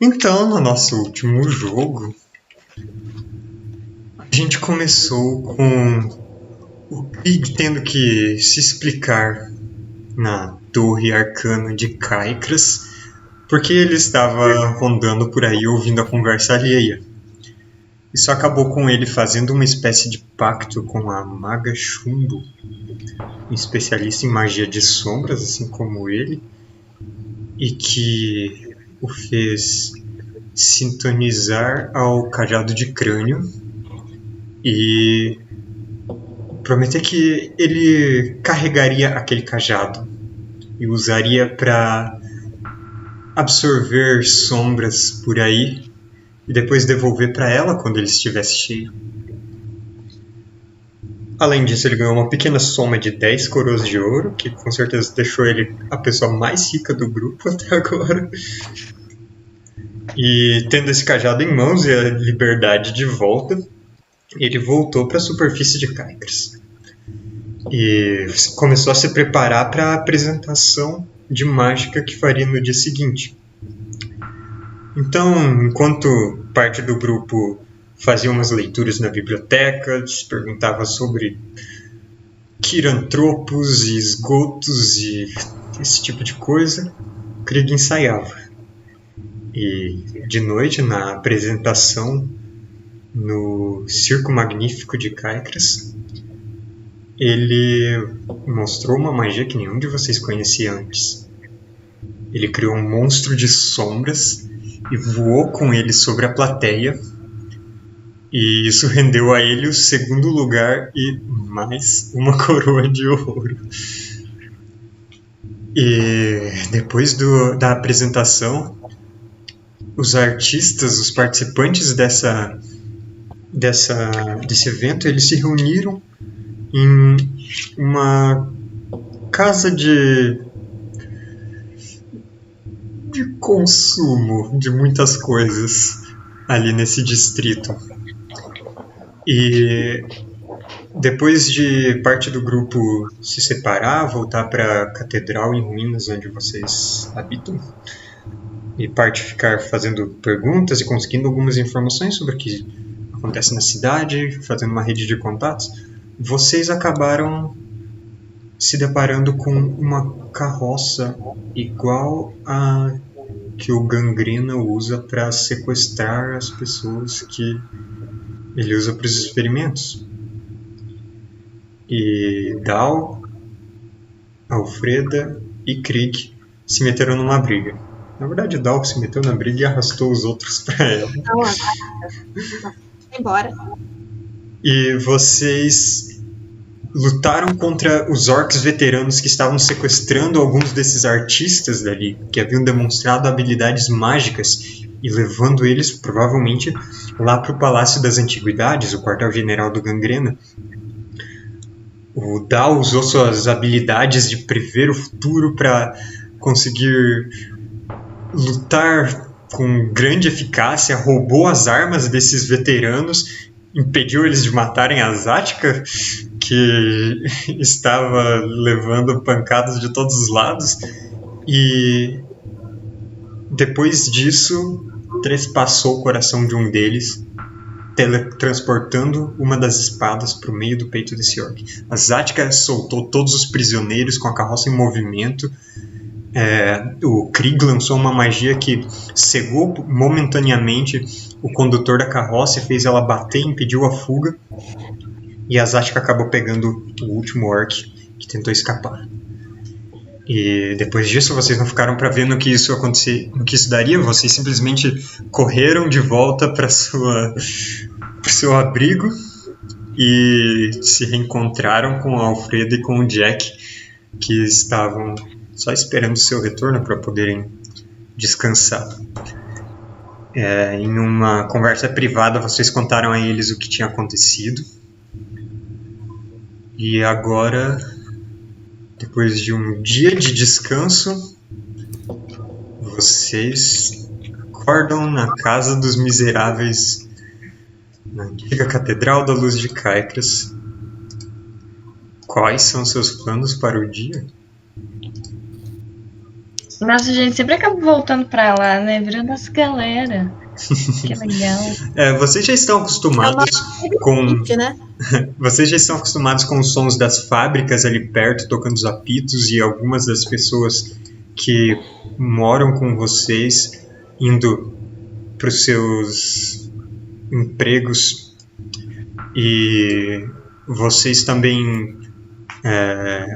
Então, no nosso último jogo, a gente começou com o Krieg tendo que se explicar na Torre Arcana de Caicras, porque ele estava rondando por aí ouvindo a conversa alheia. Isso acabou com ele fazendo uma espécie de pacto com a Maga Chumbo, um especialista em magia de sombras, assim como ele, e que o fez sintonizar ao cajado de crânio e prometer que ele carregaria aquele cajado e usaria para absorver sombras por aí e depois devolver para ela quando ele estivesse cheio. Além disso, ele ganhou uma pequena soma de 10 coroas de ouro, que com certeza deixou ele a pessoa mais rica do grupo até agora. E tendo esse cajado em mãos e a liberdade de volta, ele voltou para a superfície de Caicras. E começou a se preparar para a apresentação de mágica que faria no dia seguinte. Então, enquanto parte do grupo fazia umas leituras na biblioteca, se perguntava sobre quirantropos e esgotos e esse tipo de coisa, Krieg ensaiava. E de noite, na apresentação no Circo Magnífico de Caicras, ele mostrou uma magia que nenhum de vocês conhecia antes. Ele criou um monstro de sombras e voou com ele sobre a plateia, e isso rendeu a ele o segundo lugar e mais uma coroa de ouro. E depois da apresentação, os artistas, os participantes desse evento, eles se reuniram em uma casa de consumo de muitas coisas ali nesse distrito. E depois de parte do grupo se separar, voltar para a catedral em ruínas onde vocês habitam, e parte ficar fazendo perguntas e conseguindo algumas informações sobre o que acontece na cidade, fazendo uma rede de contatos, vocês acabaram se deparando com uma carroça igual a que o Gangrena usa para sequestrar as pessoas que ele usa para os experimentos. E Dal, Alfreda e Krieg se meteram numa briga. Na verdade, Dal se meteu na briga e arrastou os outros para ela. Não, embora. E vocês lutaram contra os orcs veteranos que estavam sequestrando alguns desses artistas dali, que haviam demonstrado habilidades mágicas e levando eles, provavelmente, lá para o Palácio das Antiguidades, o quartel-general do Gangrena. O Dal usou suas habilidades de prever o futuro para conseguir lutar com grande eficácia, roubou as armas desses veteranos, impediu eles de matarem a Zática, que estava levando pancadas de todos os lados, e depois disso trespassou o coração de um deles, teletransportando uma das espadas para o meio do peito desse orc. A Zática soltou todos os prisioneiros com a carroça em movimento. O Krieg lançou uma magia que cegou momentaneamente o condutor da carroça e fez ela bater e impediu a fuga. E a Zática acabou pegando o último orc que tentou escapar. E depois disso vocês não ficaram para ver no que isso daria, vocês simplesmente correram de volta para o seu abrigo e se reencontraram com o Alfredo e com o Jack, que estavam só esperando o seu retorno para poderem descansar. Em uma conversa privada vocês contaram a eles o que tinha acontecido. E agora, depois de um dia de descanso, vocês acordam na Casa dos Miseráveis, na antiga Catedral da Luz de Caicras. Quais são seus planos para o dia? Nossa, gente sempre acaba voltando pra lá, né? Virando nossa galera. Que legal. Vocês já estão acostumados com... né? Vocês já estão acostumados com os sons das fábricas ali perto, tocando os apitos, e algumas das pessoas que moram com vocês indo para os seus empregos, e vocês também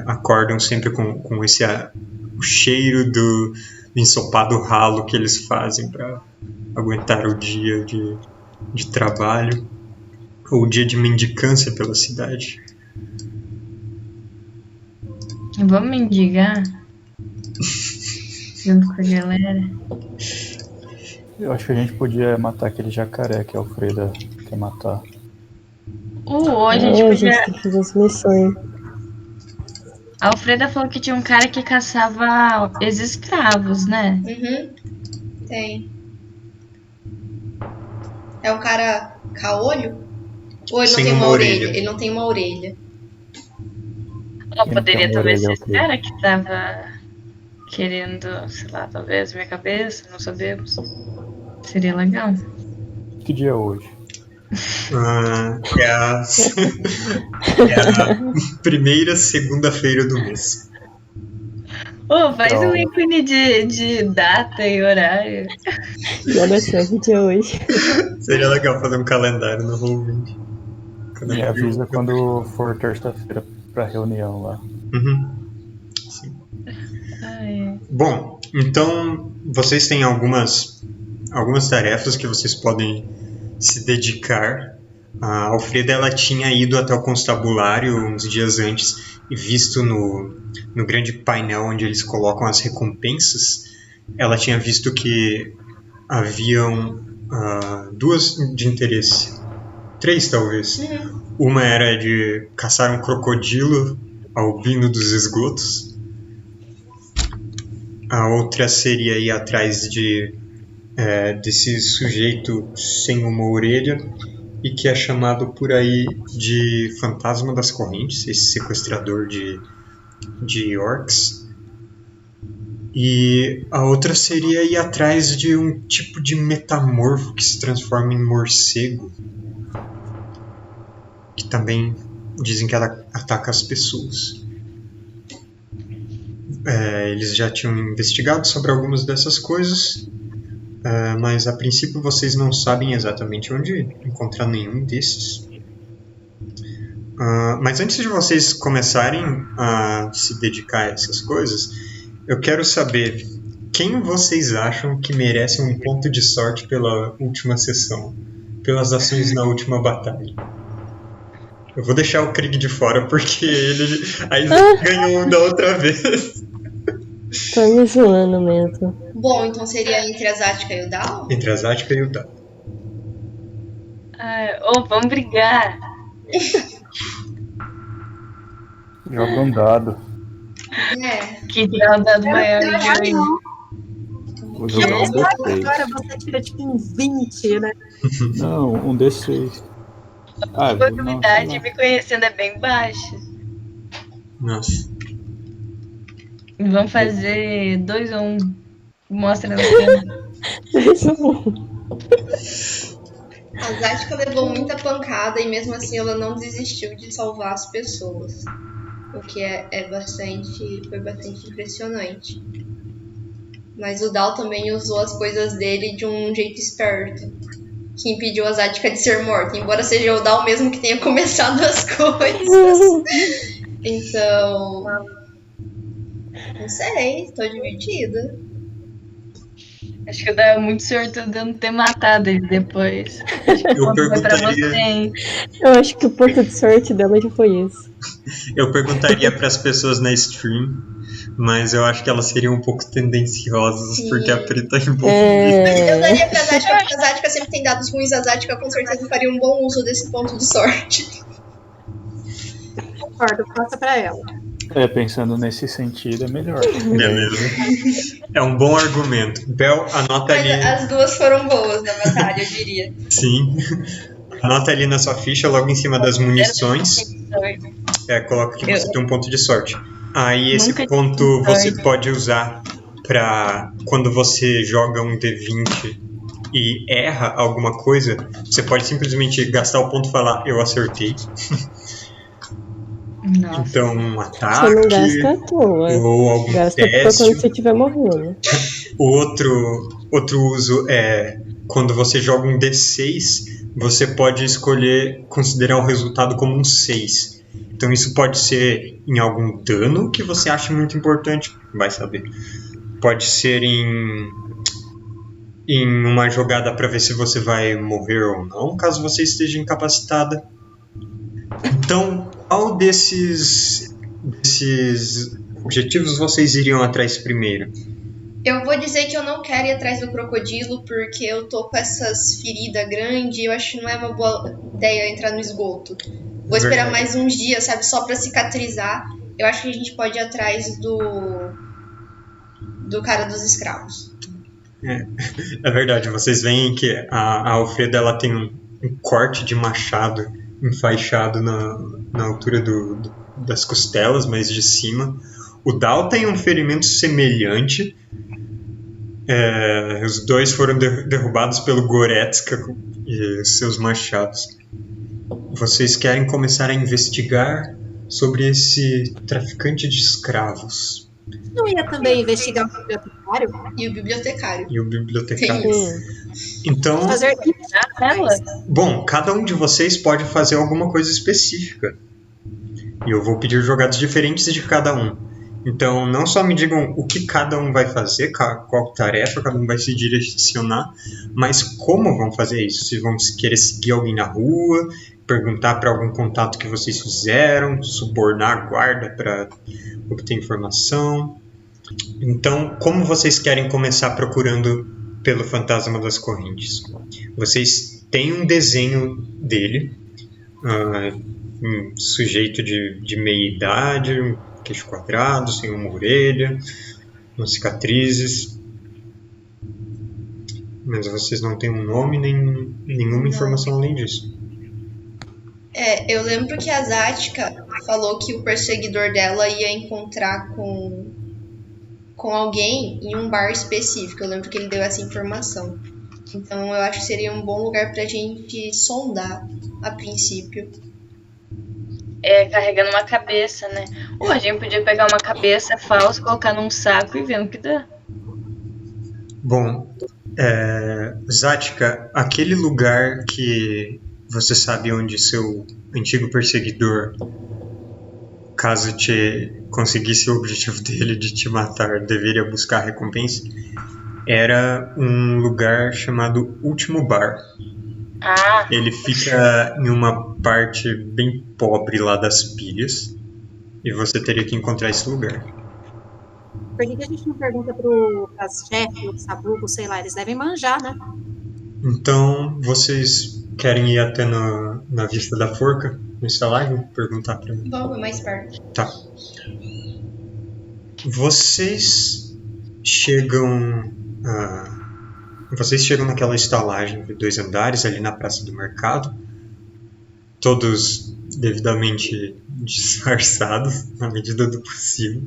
acordam sempre com esse o cheiro do ensopado ralo que eles fazem para aguentar o dia de trabalho, ou o dia de mendicância pela cidade. Vamos mendigar? Junto com a galera. Eu acho que a gente podia matar aquele jacaré que a Alfreda quer matar. A gente podia... tem que fazer as missões. A Alfreda falou que tinha um cara que caçava ex-escravos, né? Uhum. Tem. É um cara caolho? Ou ele não tem uma orelha? Ele não tem uma orelha. Ou poderia talvez ser esse cara que tava querendo, sei lá, talvez minha cabeça, não sabemos. Seria legal. Que dia é hoje? É a primeira segunda-feira do mês. Faz um ícone de data e horário. E olha só, que dia é hoje. Seria legal fazer um calendário no Roll20. Me avisa quando for terça-feira pra reunião lá. Uhum. Sim. Bom, então vocês têm algumas tarefas que vocês podem se dedicar. A Alfreda, ela tinha ido até o constabulário uns dias antes e visto no grande painel onde eles colocam as recompensas, ela tinha visto que haviam duas de interesse. 3 talvez. Uma era de caçar um crocodilo albino dos esgotos. A outra seria ir atrás desse sujeito sem uma orelha e que é chamado por aí de Fantasma das Correntes, esse sequestrador de orcs. E a outra seria ir atrás de um tipo de metamorfo que se transforma em morcego, que também dizem que ela ataca as pessoas. Eles já tinham investigado sobre algumas dessas coisas, mas a princípio vocês não sabem exatamente onde encontrar nenhum desses. Mas antes de vocês começarem a se dedicar a essas coisas, eu quero saber quem vocês acham que merece um ponto de sorte pela última sessão, pelas ações na última batalha. Eu vou deixar o Krieg de fora porque ele ganhou um da outra vez. Tô me zoando mesmo. Bom, então seria entre a Zática e o Dal? Entre a Zática e o Dal. Vamos brigar. Joga um dado. Que tirar um dado maior de Vou jogar um D6. Agora você tira tipo um 20, né? Não, um D6. A probabilidade me conhecendo é bem baixa. Nossa. Vamos fazer 2 ou 1. Mostra na câmera. 2 ou 1. A Zática levou muita pancada e mesmo assim ela não desistiu de salvar as pessoas. O que foi bastante impressionante. Mas o Dal também usou as coisas dele de um jeito esperto, que impediu a Zática de ser morta, embora seja o Dal mesmo que tenha começado as coisas. Então, não sei, tô divertida. Acho que eu dava muito sortudo de não ter matado ele depois. Acho que Eu foi pra você. Eu acho que o ponto de sorte dela já foi esse. Eu perguntaria para as pessoas na stream, mas eu acho que elas seriam um pouco tendenciosas. Sim. Porque a Pri tá envolvida. Eu daria pra Zática, porque a Zática sempre tem dados ruins. A Zática com certeza faria um bom uso desse ponto de sorte. Concordo, passa pra ela. Pensando nesse sentido é melhor. Beleza. É um bom argumento. Bel, anota ali. As duas foram boas na batalha, eu diria. Sim. Anota ali na sua ficha, logo em cima das munições. Coloca que você tem um ponto de sorte. Aí esse ponto você pode usar para quando você joga um D20 e erra alguma coisa, você pode simplesmente gastar o ponto e falar, eu acertei. Nossa. Então, um Você ataque não gasta à toa. ou algum Gasta pra teste. quando você estiver morrendo. O outro uso é quando você joga um D6, você pode escolher considerar o resultado como um 6. Então isso pode ser em algum dano que você acha muito importante, vai saber. Pode ser em uma jogada para ver se você vai morrer ou não, caso você esteja incapacitada. Então, qual desses objetivos vocês iriam atrás primeiro? Eu vou dizer que eu não quero ir atrás do crocodilo porque eu tô com essas feridas grandes e eu acho que não é uma boa ideia entrar no esgoto. Vou esperar mais uns dias, sabe, só pra cicatrizar. Eu acho que a gente pode ir atrás do cara dos escravos. É verdade, vocês veem que a Alfreda ela tem um corte de machado enfaixado na altura das costelas, mas de cima. O Dal tem um ferimento semelhante. Os dois foram derrubados pelo Goretzka e seus machados. Vocês querem começar a investigar sobre esse traficante de escravos. Não ia também investigar o bibliotecário? E o bibliotecário. Sim. Então, Fazer Ela? bom, cada um de vocês pode fazer alguma coisa específica. E eu vou pedir jogadas diferentes de cada um. Então, não só me digam o que cada um vai fazer, qual tarefa cada um vai se direcionar, mas como vão fazer isso. Se vão querer seguir alguém na rua, perguntar para algum contato que vocês fizeram, subornar a guarda para obter informação. Então, como vocês querem começar procurando pelo Fantasma das Correntes? Vocês têm um desenho dele, um sujeito de meia idade, um queixo quadrado, sem uma orelha, umas cicatrizes. Mas vocês não têm um nome nem nenhuma informação além disso. Eu lembro que a Zática falou que o perseguidor dela ia encontrar com alguém em um bar específico. Eu lembro que ele deu essa informação. Então eu acho que seria um bom lugar pra gente sondar a princípio. Carregando uma cabeça, né? Ou a gente podia pegar uma cabeça falsa, colocar num saco e ver o que dá. Bom, Zática, aquele lugar que você sabe onde seu antigo perseguidor, caso te conseguisse o objetivo dele de te matar, deveria buscar recompensa, era um lugar chamado Último Bar. Ah, Ele fica em uma parte bem pobre lá das pilhas, e você teria que encontrar esse lugar. Por que a gente não pergunta pras chefes, pro sabugo, sei lá, eles devem manjar, né? Então, vocês querem ir até na Vista da Forca, no estalagem, perguntar pra mim? Vamos, mais perto. Tá. Vocês chegam naquela estalagem de 2 andares ali na Praça do Mercado, todos devidamente disfarçados na medida do possível.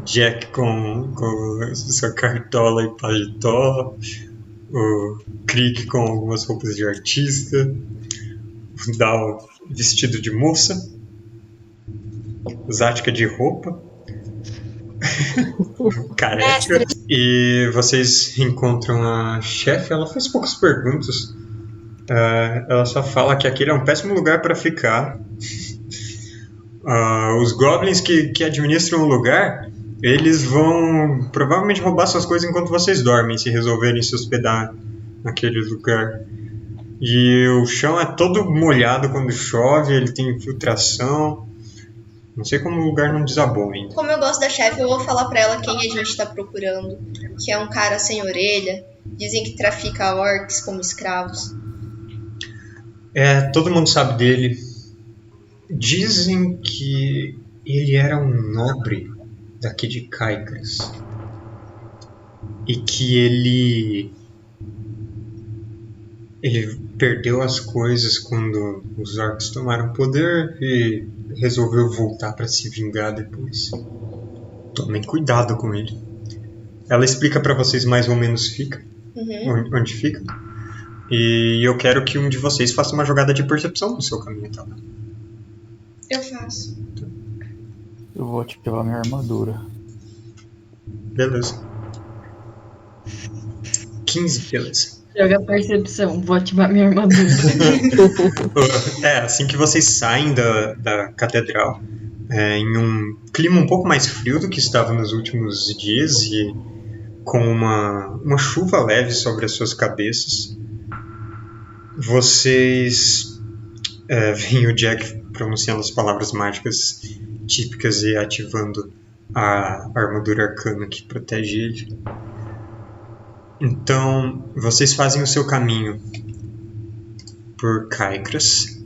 Jack com sua cartola e paletó, o Krieg com algumas roupas de artista, o Dal vestido de moça, o Zática de roupa, careca. E vocês encontram a chefe. Ela faz poucas perguntas. Ela só fala que aquele é um péssimo lugar para ficar. Os goblins que administram o lugar, eles vão provavelmente roubar suas coisas enquanto vocês dormem, se resolverem se hospedar naquele lugar. E o chão é todo molhado quando chove, ele tem infiltração. Não sei como o lugar não desabou ainda. Como eu gosto da chefe, eu vou falar pra ela quem a gente tá procurando. Que é um cara sem orelha. Dizem que trafica orcs como escravos. Todo mundo sabe dele. Dizem que ele era um nobre daqui de Caicras. E que ele perdeu as coisas quando os orcs tomaram poder e resolveu voltar para se vingar depois. Tomem cuidado com ele. Ela explica pra vocês mais ou menos onde fica. E eu quero que um de vocês faça uma jogada de percepção no seu caminho, tá? Eu faço. Eu vou ativar minha armadura. Beleza. 15, beleza. Joga percepção, vou ativar minha armadura. Assim que vocês saem da catedral, em um clima um pouco mais frio do que estava nos últimos dias e com uma chuva leve sobre as suas cabeças, vocês veem o Jack pronunciando as palavras mágicas típicas e ativando a armadura arcana que protege ele. Então, vocês fazem o seu caminho por Caicras,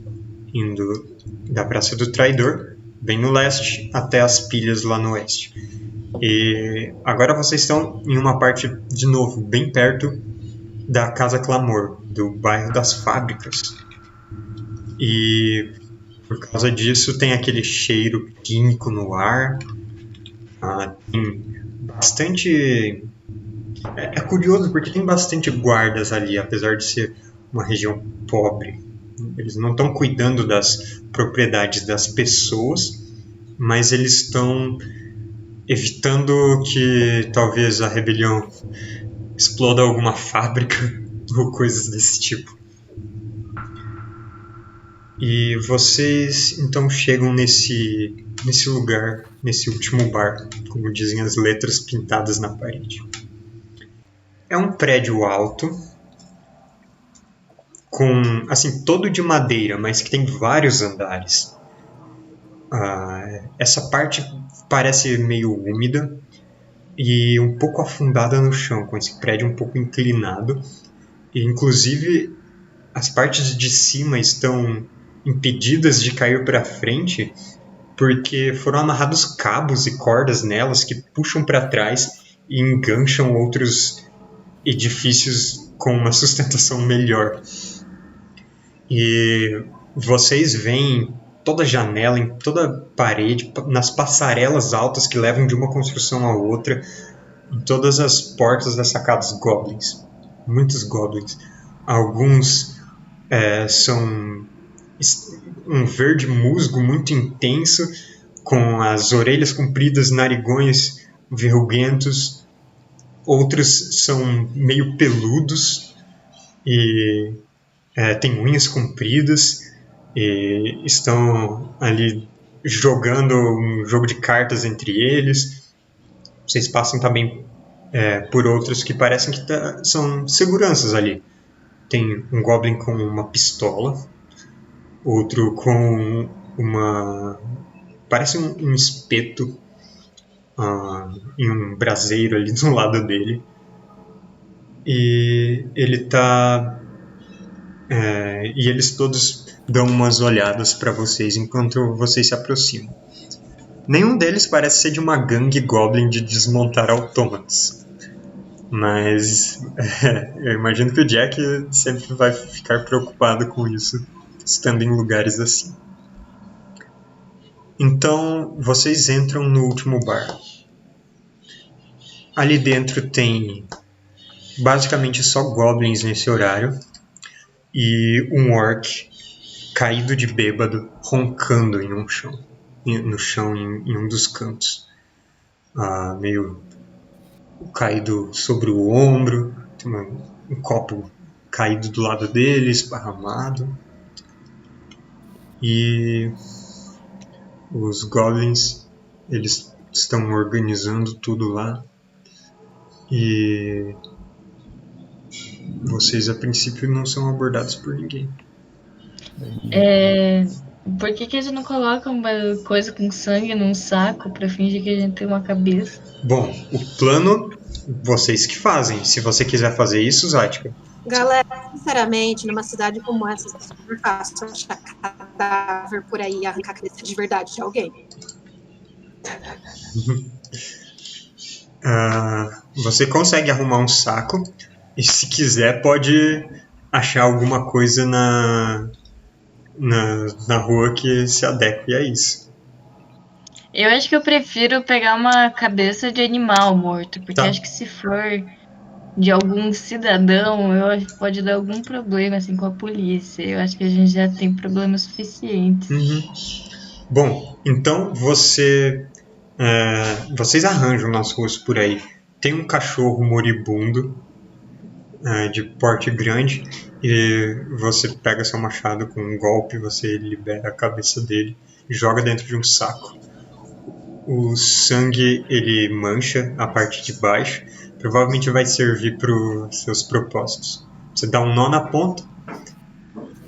indo da Praça do Traidor, bem no leste, até as pilhas lá no oeste. E agora vocês estão em uma parte, de novo, bem perto da Casa Clamor, do bairro das Fábricas. E por causa disso tem aquele cheiro químico no ar. Tem bastante... É curioso porque tem bastante guardas ali, apesar de ser uma região pobre. Eles não estão cuidando das propriedades das pessoas, mas eles estão evitando que talvez a rebelião exploda alguma fábrica ou coisas desse tipo. E vocês então chegam nesse lugar, nesse último bar, como dizem as letras pintadas na parede. É um prédio alto, com, assim, todo de madeira, mas que tem vários andares. Essa parte parece meio úmida e um pouco afundada no chão, com esse prédio um pouco inclinado. E, inclusive, as partes de cima estão impedidas de cair para frente porque foram amarrados cabos e cordas nelas que puxam para trás e engancham outros edifícios com uma sustentação melhor. E vocês veem toda janela, em toda parede, nas passarelas altas que levam de uma construção a outra, em todas as portas das sacadas goblins. Muitos goblins. Alguns são um verde musgo muito intenso, com as orelhas compridas, narigões verruguentos. Outros são meio peludos e têm unhas compridas e estão ali jogando um jogo de cartas entre eles. Vocês passam também por outros que parecem que são seguranças ali. Tem um goblin com uma pistola, outro com parece um espeto em um braseiro ali do lado dele. E ele tá... e eles todos dão umas olhadas para vocês enquanto vocês se aproximam. Nenhum deles parece ser de uma gangue goblin de desmontar autômatos. Mas eu imagino que o Jack sempre vai ficar preocupado com isso, estando em lugares assim. Então, vocês entram no último bar. Ali dentro tem basicamente só goblins nesse horário e um orc caído de bêbado, roncando no chão em um dos cantos. Meio caído sobre o ombro, tem um copo caído do lado dele, esparramado. E os goblins, eles estão organizando tudo lá. E vocês a princípio não são abordados por ninguém. Por que a gente não coloca uma coisa com sangue num saco pra fingir que a gente tem uma cabeça? Bom, o plano vocês que fazem. Se você quiser fazer isso, Zática. Galera, sinceramente, numa cidade como essa, é super fácil achar cadáver por aí e arrancar a cabeça de verdade de alguém. Você consegue arrumar um saco e, se quiser, pode achar alguma coisa na rua que se adeque a isso. Eu acho que eu prefiro pegar uma cabeça de animal morto, porque Tá. acho que se for de algum cidadão, eu acho que pode dar algum problema assim com a polícia. Eu acho que a gente já tem problemas suficientes. Bom, então vocês arranjam nas ruas por aí. Tem um cachorro moribundo de porte grande e você pega seu machado com um golpe, você libera a cabeça dele e joga dentro de um saco. O sangue ele mancha a parte de baixo, provavelmente vai servir para os seus propósitos. Você dá um nó na ponta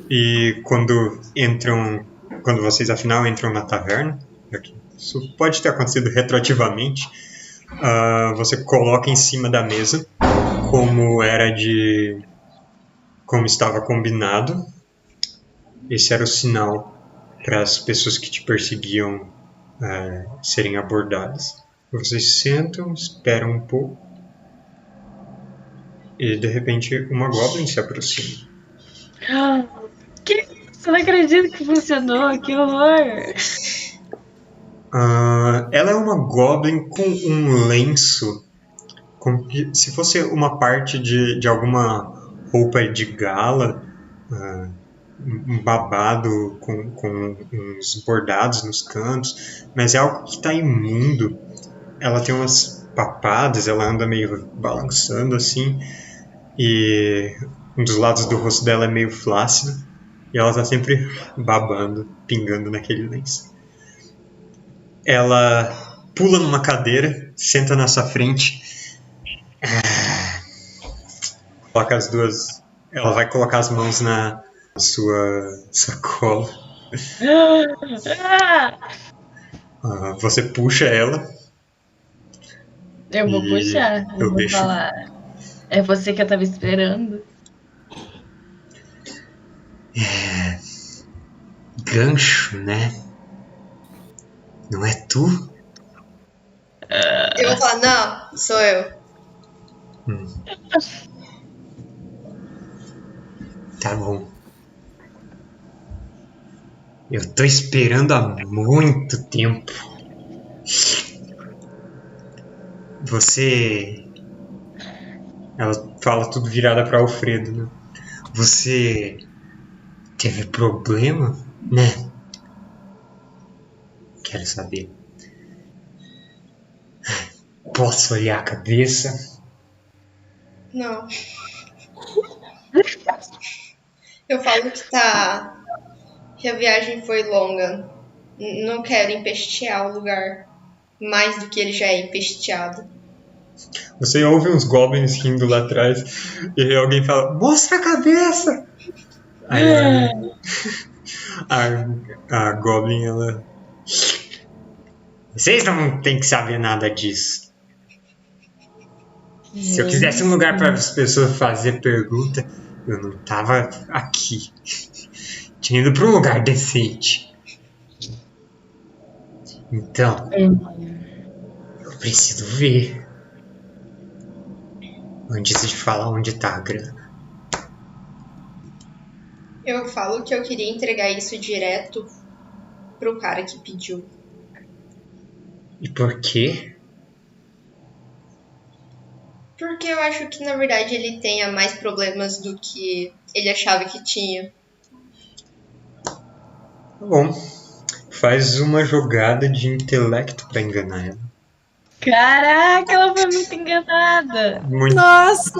e quando vocês afinal entram na taverna, isso pode ter acontecido retroativamente, você coloca em cima da mesa como estava combinado. Esse era o sinal para as pessoas que te perseguiam serem abordadas. Vocês sentam, esperam um pouco e de repente uma goblin se aproxima. Que? Você não acredita que funcionou? Que horror! Ela é uma goblin com um lenço, como se fosse uma parte de alguma roupa de gala, um babado com uns bordados nos cantos, mas é algo que está imundo. Ela tem umas papadas, ela anda meio balançando assim, e um dos lados do rosto dela é meio flácido, e ela está sempre babando, pingando naquele lenço. Ela pula numa cadeira, senta na sua frente, coloca as duas. Ela vai colocar as mãos na sua sacola. Você puxa ela. Eu vou E puxar. eu Eu vou deixo. falar. É você que eu tava esperando. Gancho, né? Não é tu? Eu vou falar, não, sou eu. Tá bom. Eu tô esperando há muito tempo. Você... Ela fala tudo virada pra Alfredo, né? Você teve problema, né? Quero saber. Posso olhar a cabeça? Não. Eu falo que a viagem foi longa. Não quero empestear o lugar mais do que ele já é empesteado. Você ouve uns goblins rindo lá atrás e alguém fala, mostra a cabeça! Aí a goblin, ela... Vocês não tem que saber nada disso. Se eu quisesse um lugar para as pessoas fazer pergunta, eu não tava aqui. Tinha ido para um lugar decente. Então, eu preciso ver. Antes de falar onde tá a grana. Eu falo que eu queria entregar isso direto pro cara que pediu. E por quê? Porque eu acho que, na verdade, ele tenha mais problemas do que ele achava que tinha. Tá bom. Faz uma jogada de intelecto pra enganar ela. Caraca, ela foi muito enganada. Muito. Nossa,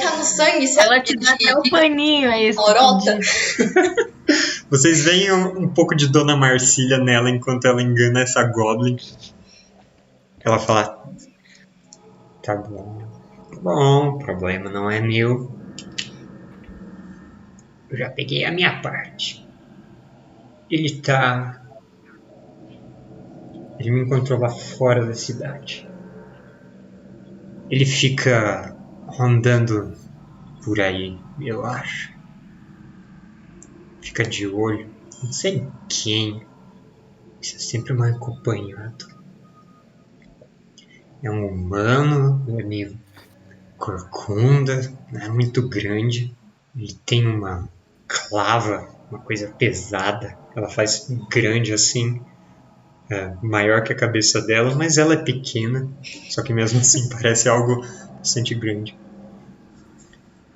Tá no sangue, sabe? Ela te dá até o paninho aí. Morota. Vocês veem um pouco de Dona Marcília nela enquanto ela engana essa Goblin. Ela fala... Tá bom. Tá bom, o problema não é meu. Eu já peguei a minha parte. Ele me encontrou lá fora da cidade. Ele fica rondando por aí, eu acho. Fica de olho. Não sei quem. Isso é sempre mal acompanhado. É um humano, é meio corcunda, não é muito grande. Ele tem uma clava, uma coisa pesada. Ela faz grande assim. maior que a cabeça dela, mas ela é pequena, só que mesmo assim parece algo bastante grande.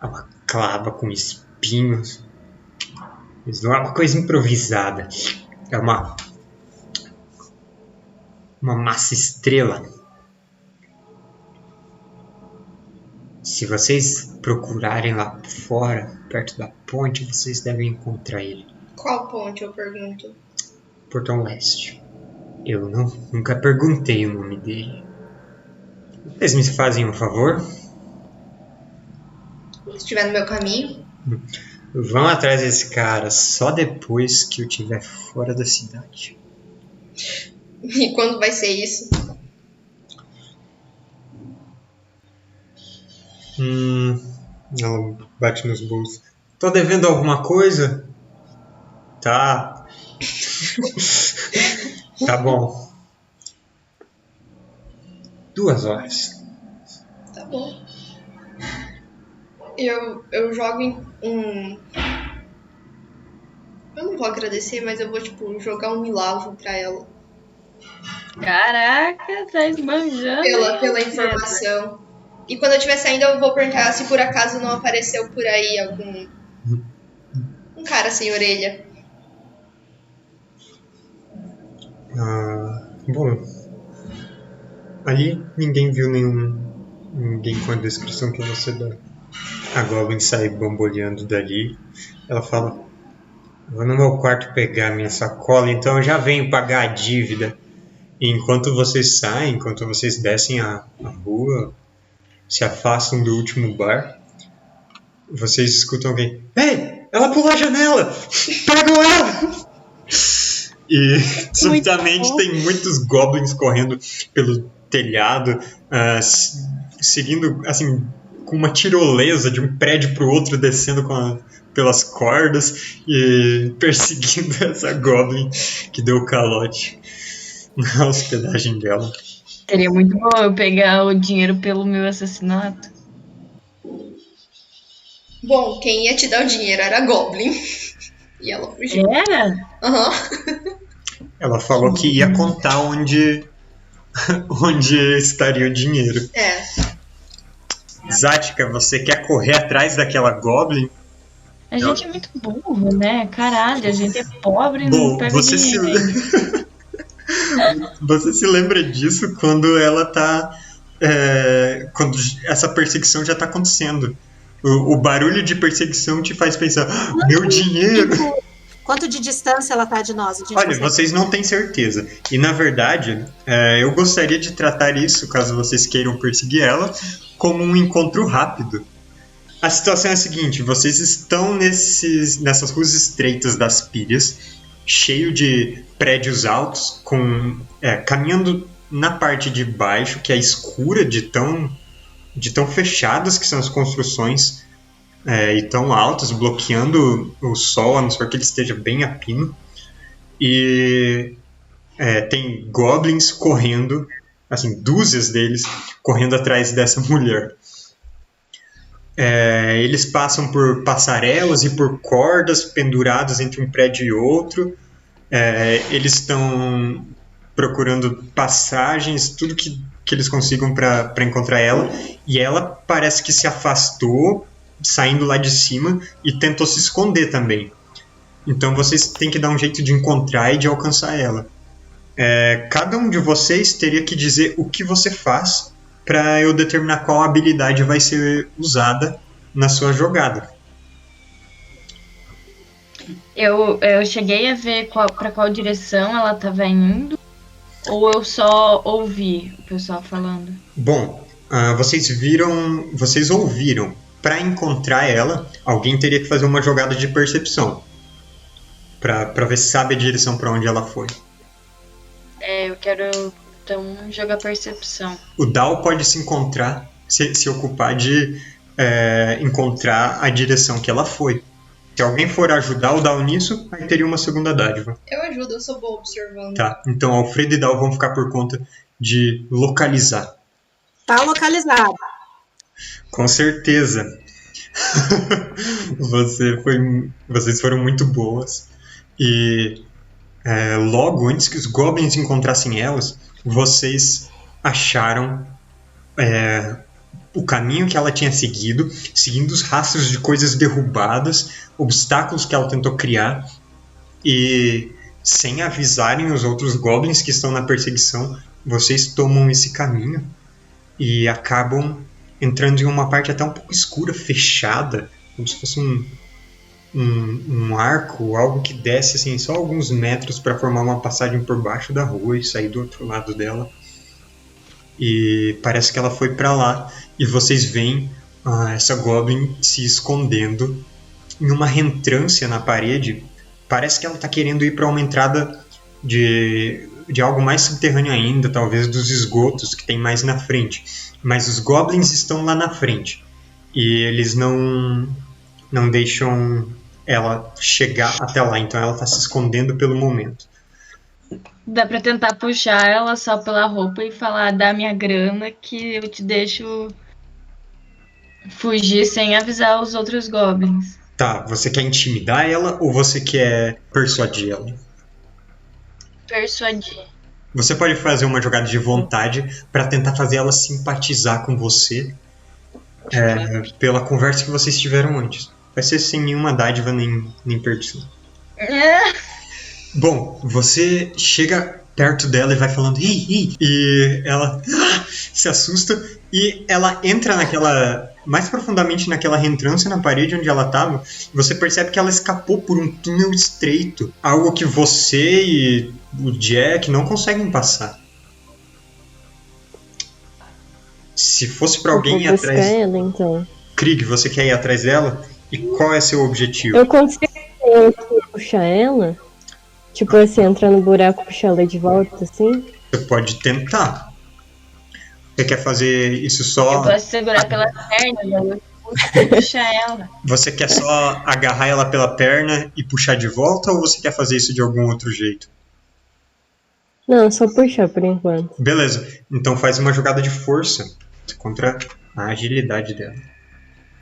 É uma clava com espinhos. Mas não é uma coisa improvisada. É uma massa estrela. Se vocês procurarem lá fora, perto da ponte, vocês devem encontrar ele. Qual ponte, eu pergunto? Portão Leste. Eu nunca perguntei o nome dele. Vocês me fazem um favor? Se estiver no meu caminho. Vão atrás desse cara só depois que eu estiver fora da cidade. E quando vai ser isso? Ela bate nos bolsos. Tô devendo alguma coisa? Tá. Tá bom. 2 horas. Tá bom. Eu jogo um... Eu não vou agradecer, mas eu vou, tipo, jogar um milagre pra ela. Caraca, tá esbanjando. Pela informação. E quando eu estiver saindo, eu vou perguntar se por acaso não apareceu por aí algum... Um cara sem orelha. Bom, ali ninguém viu ninguém com a descrição que você dá. A Goblin sai bamboleando dali. Ela fala: vou no meu quarto pegar minha sacola, então eu já venho pagar a dívida. E enquanto vocês saem, enquanto vocês descem a rua, se afastam do último bar, vocês escutam alguém: ei, ela pulou a janela! Pegam ela! E subitamente tem muitos goblins correndo pelo telhado, seguindo assim, com uma tirolesa de um prédio para o outro, descendo pelas cordas e perseguindo essa goblin que deu o calote na hospedagem dela. Seria muito bom eu pegar o dinheiro pelo meu assassinato. Bom, quem ia te dar o dinheiro era a Goblin. E ela fugiu. Era? Aham. Ela falou que ia contar onde estaria o dinheiro. Zática, você quer correr atrás daquela Goblin? A gente é muito burro, né? Caralho, a gente é pobre e não pega dinheiro. Você se lembra disso quando ela tá... quando essa perseguição já tá acontecendo. O barulho de perseguição te faz pensar: meu dinheiro! Quanto de distância ela tá de nós? Olha, vocês não têm certeza. E na verdade, eu gostaria de tratar isso, caso vocês queiram perseguir ela, como um encontro rápido. A situação é a seguinte: vocês estão nessas ruas estreitas das Pírias, cheio de prédios altos, caminhando na parte de baixo, que é escura de tão fechadas que são as construções, e tão altas, bloqueando o sol, a não ser que ele esteja bem a pino. E tem goblins correndo, assim, dúzias deles, correndo atrás dessa mulher. Eles passam por passarelas e por cordas penduradas entre um prédio e outro. Eles estão procurando passagens, tudo que eles consigam para encontrar ela. E ela parece que se afastou, saindo lá de cima, e tentou se esconder também. Então vocês têm que dar um jeito de encontrar e de alcançar ela. Cada um de vocês teria que dizer o que você faz para eu determinar qual habilidade vai ser usada na sua jogada. Eu cheguei a ver para qual direção ela estava indo, ou eu só ouvi o pessoal falando? Bom, vocês ouviram. Para encontrar ela, alguém teria que fazer uma jogada de percepção para ver se sabe a direção para onde ela foi. Eu quero então jogar percepção. O Dal pode se ocupar de encontrar a direção que ela foi. Se alguém for ajudar o Dal nisso, aí teria uma segunda dádiva. Eu ajudo, eu sou boa observando. Tá, então Alfredo e Dal vão ficar por conta de localizar. Tá localizado. Com certeza. Vocês foram muito boas. E Logo antes que os goblins encontrassem elas, vocês acharam o caminho que ela tinha seguido, seguindo os rastros de coisas derrubadas, obstáculos que ela tentou criar, e sem avisarem os outros goblins que estão na perseguição, vocês tomam esse caminho e acabam entrando em uma parte até um pouco escura, fechada, como se fosse um arco, algo que desce assim, só alguns metros para formar uma passagem por baixo da rua e sair do outro lado dela. E parece que ela foi para lá. E vocês veem essa Goblin se escondendo em uma reentrância na parede. Parece que ela está querendo ir para uma entrada de algo mais subterrâneo ainda, talvez dos esgotos que tem mais na frente. Mas os Goblins estão lá na frente. E eles não deixam ela chegar até lá. Então ela está se escondendo pelo momento. Dá pra tentar puxar ela só pela roupa e falar: dá minha grana que eu te deixo fugir sem avisar os outros goblins. Tá, você quer intimidar ela ou você quer persuadir ela? Persuadir. Você pode fazer uma jogada de vontade pra tentar fazer ela simpatizar com você pela conversa que vocês tiveram antes. Vai ser sem nenhuma dádiva nem perdição. Bom, você chega perto dela e vai falando ei, e ela se assusta e ela entra mais profundamente naquela reentrância na parede onde ela estava. Você percebe que ela escapou por um túnel estreito, algo que você e o Jack não conseguem passar. Se fosse pra alguém ir atrás... ela, então. Krieg, você quer ir atrás dela? E qual é seu objetivo? Eu consigo puxar ela? Tipo assim, entrar no buraco e puxar ela de volta, assim? Você pode tentar. Você quer fazer isso só... Eu posso segurar pela perna, eu puxar ela. Você quer só agarrar ela pela perna e puxar de volta, ou você quer fazer isso de algum outro jeito? Não, só puxar por enquanto. Beleza, então faz uma jogada de força contra a agilidade dela.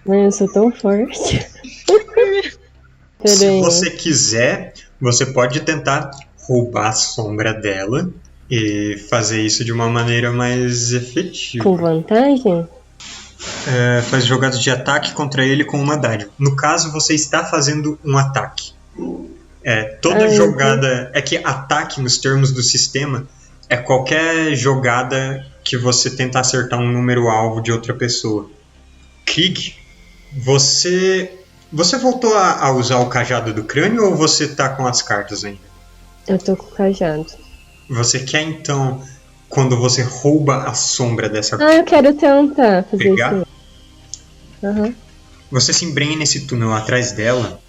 Mas eu sou tão forte. Se você quiser, você pode tentar roubar a sombra dela e fazer isso de uma maneira mais efetiva. Com vantagem? Faz jogadas de ataque contra ele com uma dádiva. No caso, você está fazendo um ataque. Toda jogada... É que ataque, nos termos do sistema, é qualquer jogada que você tenta acertar um número-alvo de outra pessoa. Krieg, você voltou a usar o cajado do crânio ou você tá com as cartas ainda? Eu tô com o cajado. Você quer então, quando você rouba a sombra dessa... eu quero tentar fazer pegar? isso. Uhum. Você se embrenha nesse túnel atrás dela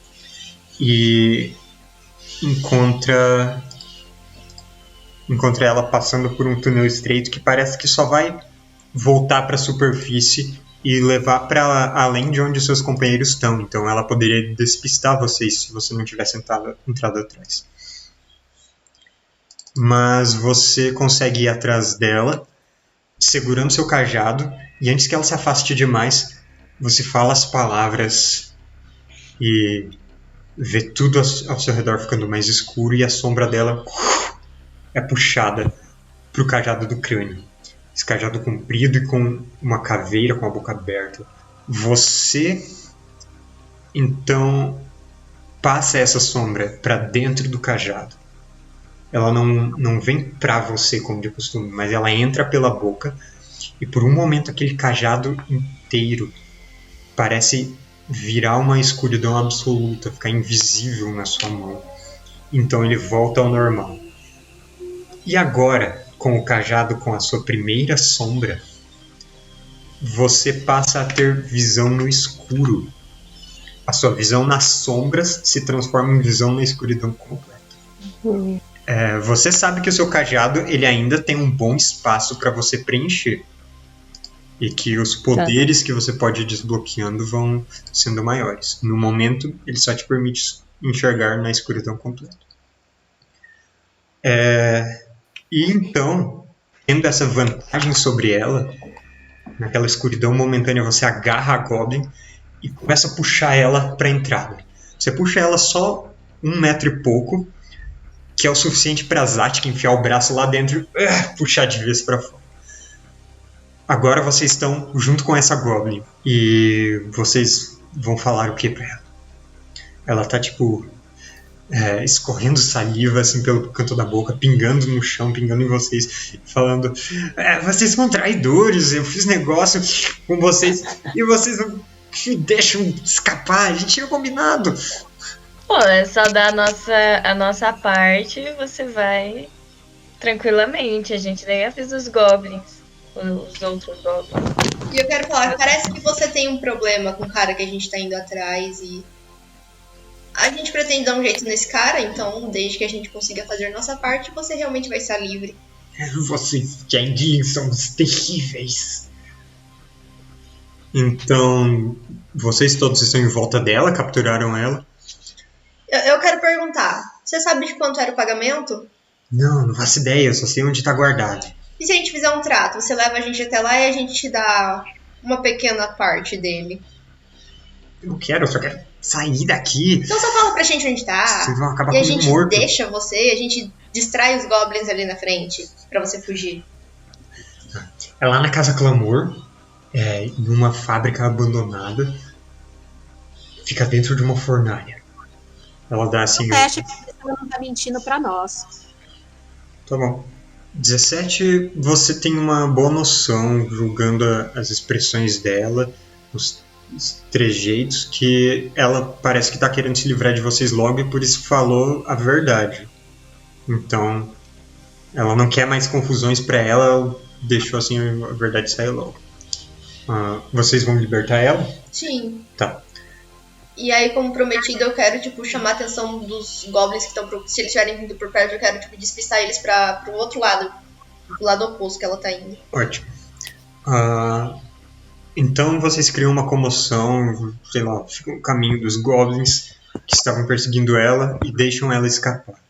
e encontra ela passando por um túnel estreito que parece que só vai voltar para a superfície e levar para além de onde seus companheiros estão. Então ela poderia despistar vocês se você não tivesse entrado atrás. Mas você consegue ir atrás dela, segurando seu cajado, e antes que ela se afaste demais, você fala as palavras e vê tudo ao seu redor ficando mais escuro e a sombra dela é puxada para o cajado do crânio. Esse cajado comprido e com uma caveira com a boca aberta. Você, então, passa essa sombra para dentro do cajado. Ela não vem para você como de costume, mas ela entra pela boca e por um momento aquele cajado inteiro parece virar uma escuridão absoluta, ficar invisível na sua mão. Então ele volta ao normal. E agora, com o cajado com a sua primeira sombra, você passa a ter visão no escuro. A sua visão nas sombras se transforma em visão na escuridão completa. Você sabe que o seu cajado ele ainda tem um bom espaço para você preencher. E que os poderes que você pode ir desbloqueando vão sendo maiores. No momento, ele só te permite enxergar na escuridão completa. E então, tendo essa vantagem sobre ela, naquela escuridão momentânea, você agarra a Goblin e começa a puxar ela para a entrada. Você puxa ela só 1 metro e pouco, que é o suficiente para Zatka enfiar o braço lá dentro e puxar de vez para fora. Agora vocês estão junto com essa Goblin e vocês vão falar o que pra ela? Ela tá tipo escorrendo saliva assim pelo canto da boca, pingando no chão, pingando em vocês, falando: vocês são traidores, eu fiz negócio com vocês e vocês não me deixam escapar, a gente tinha combinado. Pô, é só dar a nossa parte e você vai tranquilamente. A gente nem avisa os goblins, os outros goblins. E eu quero falar, parece que você tem um problema com o cara que a gente tá indo atrás e a gente pretende dar um jeito nesse cara, então desde que a gente consiga fazer nossa parte, você realmente vai estar livre. Vocês Jandin são os terríveis. Então, vocês todos estão em volta dela, capturaram ela? Eu quero perguntar, você sabe de quanto era o pagamento? Não faço ideia, eu só sei onde tá guardado. E se a gente fizer um trato? Você leva a gente até lá e a gente te dá uma pequena parte dele. Eu só quero sair daqui. Então só fala pra gente onde tá. Vocês vão acabar e a comigo gente morto. deixa você, a gente distrai os goblins ali na frente pra você fugir. É lá na Casa Clamor, numa fábrica abandonada. Fica dentro de uma fornalha. Ela dá assim... Teste pra ver se ela não tá mentindo pra nós. Tá bom. 17, você tem uma boa noção, julgando as expressões dela, os trejeitos, que ela parece que tá querendo se livrar de vocês logo e por isso falou a verdade. Então, ela não quer mais confusões pra ela, deixou assim a verdade sair logo. Vocês vão libertar ela? Sim. Tá. E aí, como prometido, eu quero, chamar a atenção dos goblins que estão... Se eles estiverem vindo por perto, eu quero, despistar eles pro outro lado. Pro lado oposto que ela tá indo. Ótimo. Então, vocês criam uma comoção, sei lá, ficam no caminho dos goblins que estavam perseguindo ela e deixam ela escapar.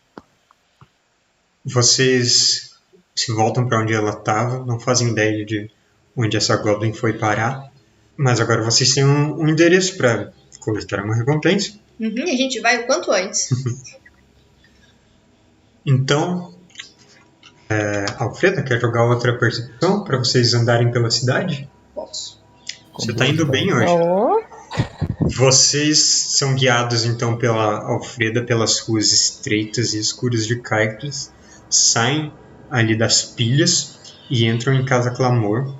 Vocês se voltam para onde ela estava, não fazem ideia de onde essa goblin foi parar, mas agora vocês têm um endereço para coletar uma recompensa. E a gente vai o quanto antes. Então, Alfreda, quer jogar outra percepção para vocês andarem pela cidade? Posso. Você tá indo bem hoje. Oh, Vocês são guiados então pela Alfreda pelas ruas estreitas e escuras de Caicles, saem ali das pilhas e entram em Casa Clamor,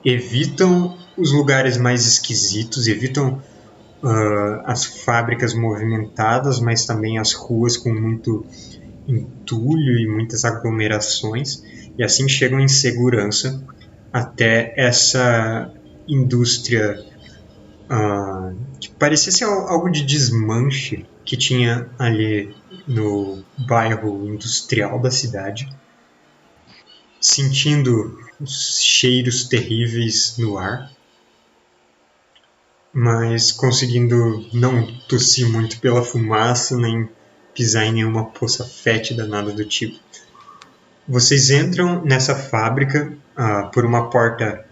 evitam os lugares mais esquisitos, evitam as fábricas movimentadas, mas também as ruas com muito entulho e muitas aglomerações, e assim chegam em segurança até essa indústria que parecia ser algo de desmanche que tinha ali no bairro industrial da cidade, sentindo os cheiros terríveis no ar, mas conseguindo não tossir muito pela fumaça, nem pisar em nenhuma poça fétida, nada do tipo. Vocês entram nessa fábrica por uma porta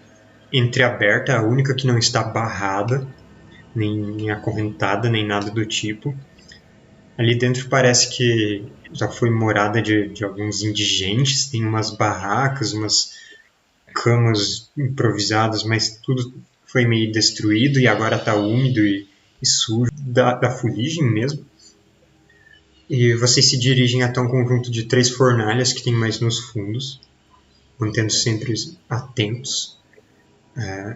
entreaberta, a única que não está barrada, nem acorrentada, nem nada do tipo. Ali dentro parece que já foi morada de alguns indigentes, tem umas barracas, umas camas improvisadas, mas tudo foi meio destruído e agora está úmido e sujo, da fuligem mesmo. E vocês se dirigem até um conjunto de 3 fornalhas que tem mais nos fundos, mantendo sempre atentos.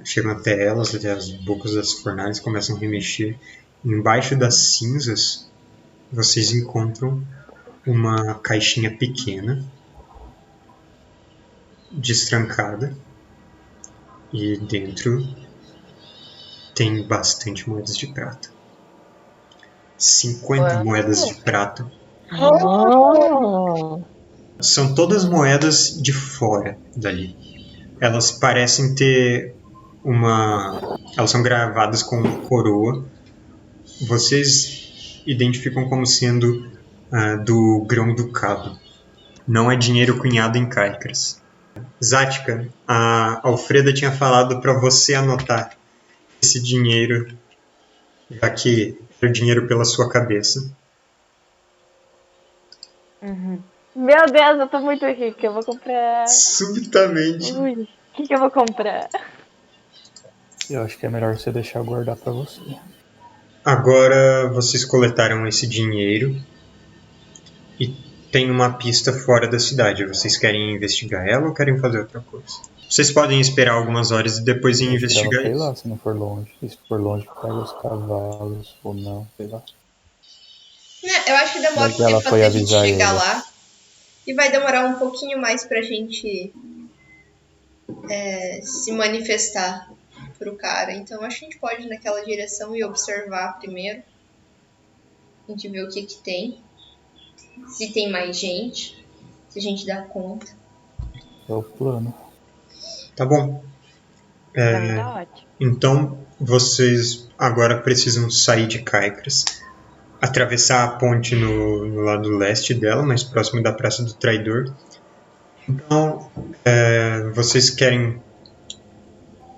Chegam até elas, até as bocas das fornalhas, começam a remexer. Embaixo das cinzas, vocês encontram uma caixinha pequena, destrancada, e dentro tem bastante moedas de prata. 50 moedas de prata. oh. São todas moedas de fora dali. Elas parecem ter elas são gravadas com coroa. Vocês identificam como sendo do grão-ducado. Não é dinheiro cunhado em Caicras. Zatka, a Alfreda tinha falado para você anotar esse dinheiro, já que era dinheiro pela sua cabeça. Meu Deus, eu tô muito rica. Eu vou comprar. Subitamente. Ui, o que eu vou comprar? Eu acho que é melhor você deixar guardar pra você. Agora vocês coletaram esse dinheiro e tem uma pista fora da cidade. Vocês querem investigar ela ou querem fazer outra coisa? Vocês podem esperar algumas horas e depois ir investigar Sei isso. lá, se não for longe. E se for longe, pega os cavalos ou não, sei lá. Eu acho que demora Mas um ela tempo foi até a gente avisar chegar ele. lá. E vai demorar um pouquinho mais pra gente se manifestar pro cara. Então acho que a gente pode ir naquela direção e observar primeiro. A gente vê o que tem. Se tem mais gente. Se a gente dá conta. É o plano. Tá bom. Pra mim tá ótimo. Então vocês agora precisam sair de Caicras, atravessar a ponte no lado leste dela, mais próximo da Praça do Traidor. Então, vocês querem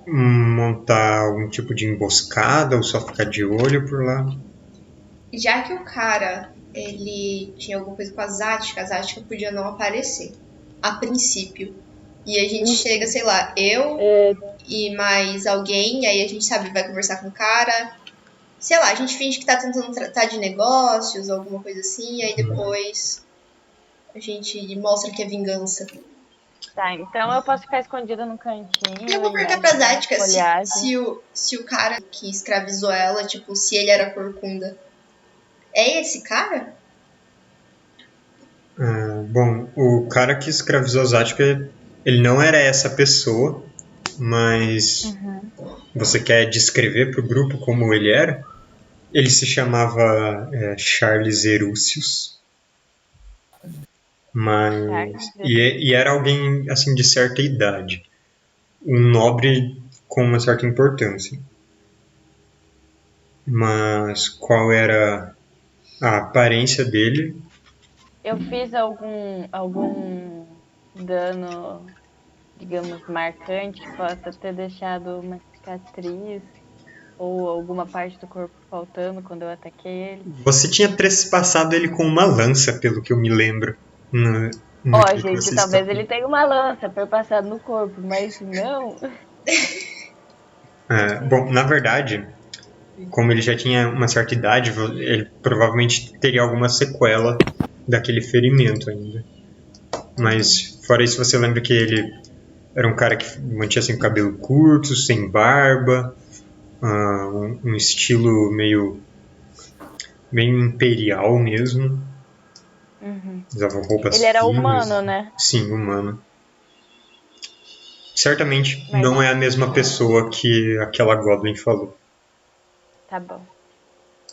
montar algum tipo de emboscada ou só ficar de olho por lá? Já que o cara, ele tinha alguma coisa com a Zática podia não aparecer. A princípio. E a gente chega, sei lá, eu e mais alguém, e aí a gente, sabe, vai conversar com o cara. Sei lá, a gente finge que tá tentando tratar de negócios, alguma coisa assim, e aí depois a gente mostra que é vingança. Tá, então eu posso ficar escondida no cantinho. Eu vou perguntar pra Zática se o cara que escravizou ela, tipo, se ele era corcunda. É esse cara? Bom, o cara que escravizou Zática, ele não era essa pessoa, mas você quer descrever pro grupo como ele era? Ele se chamava Charles Erúcius, mas e era alguém assim de certa idade, um nobre com uma certa importância. Mas qual era a aparência dele? Eu fiz algum dano, digamos, marcante que possa ter deixado uma cicatriz ou alguma parte do corpo faltando quando eu ataquei ele. Você tinha trespassado ele com uma lança, pelo que eu me lembro. Gente, talvez ele tenha uma lança perpassada no corpo, mas não. Bom, na verdade, como ele já tinha uma certa idade, ele provavelmente teria alguma sequela daquele ferimento ainda. Mas, fora isso, você lembra que ele era um cara que mantinha assim, o cabelo curto, sem barba, um estilo meio imperial mesmo. Usava roupas Ele era finas. humano, né? Sim, humano. Certamente não é a mesma pessoa que aquela Goblin falou. Tá bom.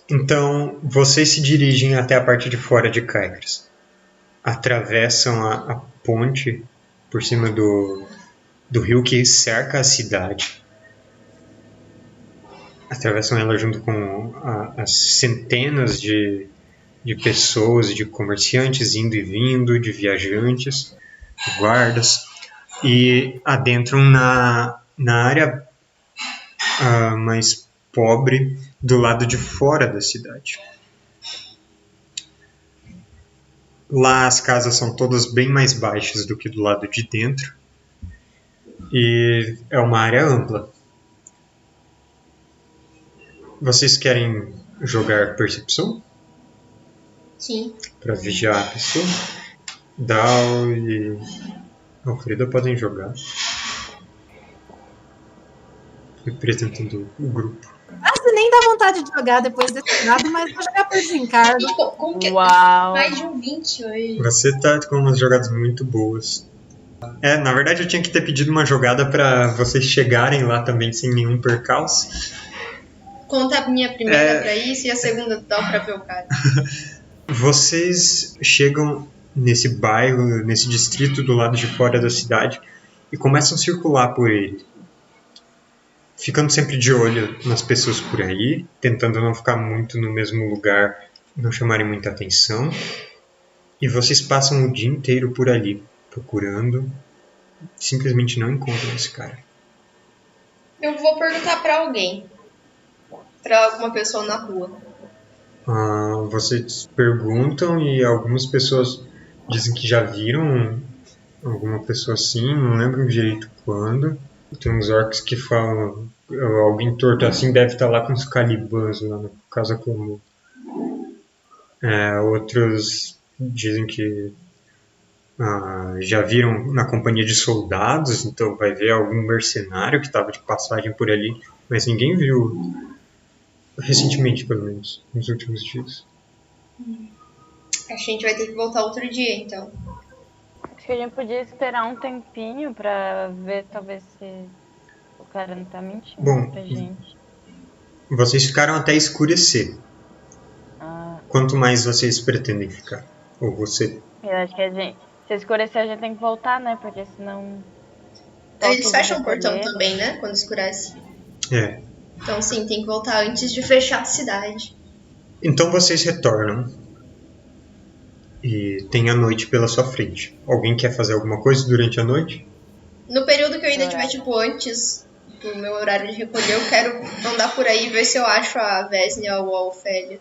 Então, vocês se dirigem até a parte de fora de Caicras. Atravessam a ponte por cima do rio que cerca a cidade. Atravessam ela junto com as centenas de pessoas, de comerciantes indo e vindo, de viajantes, de guardas, e adentram na área mais pobre do lado de fora da cidade. Lá as casas são todas bem mais baixas do que do lado de dentro, e é uma área ampla. Vocês querem jogar percepção? Sim. Para vigiar a pessoa? Dal e Alfredo podem jogar, representando o grupo. Quase nem dá vontade de jogar depois desse dado, mas vou jogar por desencargo. Como que Uau! mais de um 20 hoje? Você tá com umas jogadas muito boas. Na verdade eu tinha que ter pedido uma jogada para vocês chegarem lá também sem nenhum percalço. Conta a minha primeira pra isso e a segunda dá pra ver o cara. Vocês chegam nesse bairro, nesse distrito do lado de fora da cidade e começam a circular por ele. Ficando sempre de olho nas pessoas por aí, tentando não ficar muito no mesmo lugar, não chamarem muita atenção. E vocês passam o dia inteiro por ali, procurando. Simplesmente não encontram esse cara. Eu vou perguntar pra alguém. Pra alguma pessoa na rua. Vocês perguntam e algumas pessoas dizem que já viram alguma pessoa assim, não lembro direito quando. Tem uns orcs que falam, alguém torto assim deve estar lá com os calibãs lá na casa comum. Outros dizem que já viram na companhia de soldados, então vai ver algum mercenário que estava de passagem por ali, mas ninguém viu recentemente, pelo menos, nos últimos dias. A gente vai ter que voltar outro dia, então. Acho que a gente podia esperar um tempinho pra ver talvez se o cara não tá mentindo Bom, pra gente. Vocês ficaram até escurecer. Ah, Quanto mais vocês pretendem ficar? Ou você... eu acho que a gente, se escurecer a gente tem que voltar, né? Porque senão... Eles fecham o portão também, né? Quando escurece. Então sim, tem que voltar antes de fechar a cidade. Então vocês retornam. E tem a noite pela sua frente. Alguém quer fazer alguma coisa durante a noite? No período que eu ainda estiver, tipo, antes do meu horário de recolher, eu quero andar por aí e ver se eu acho a Vesnia ou a Ofélia.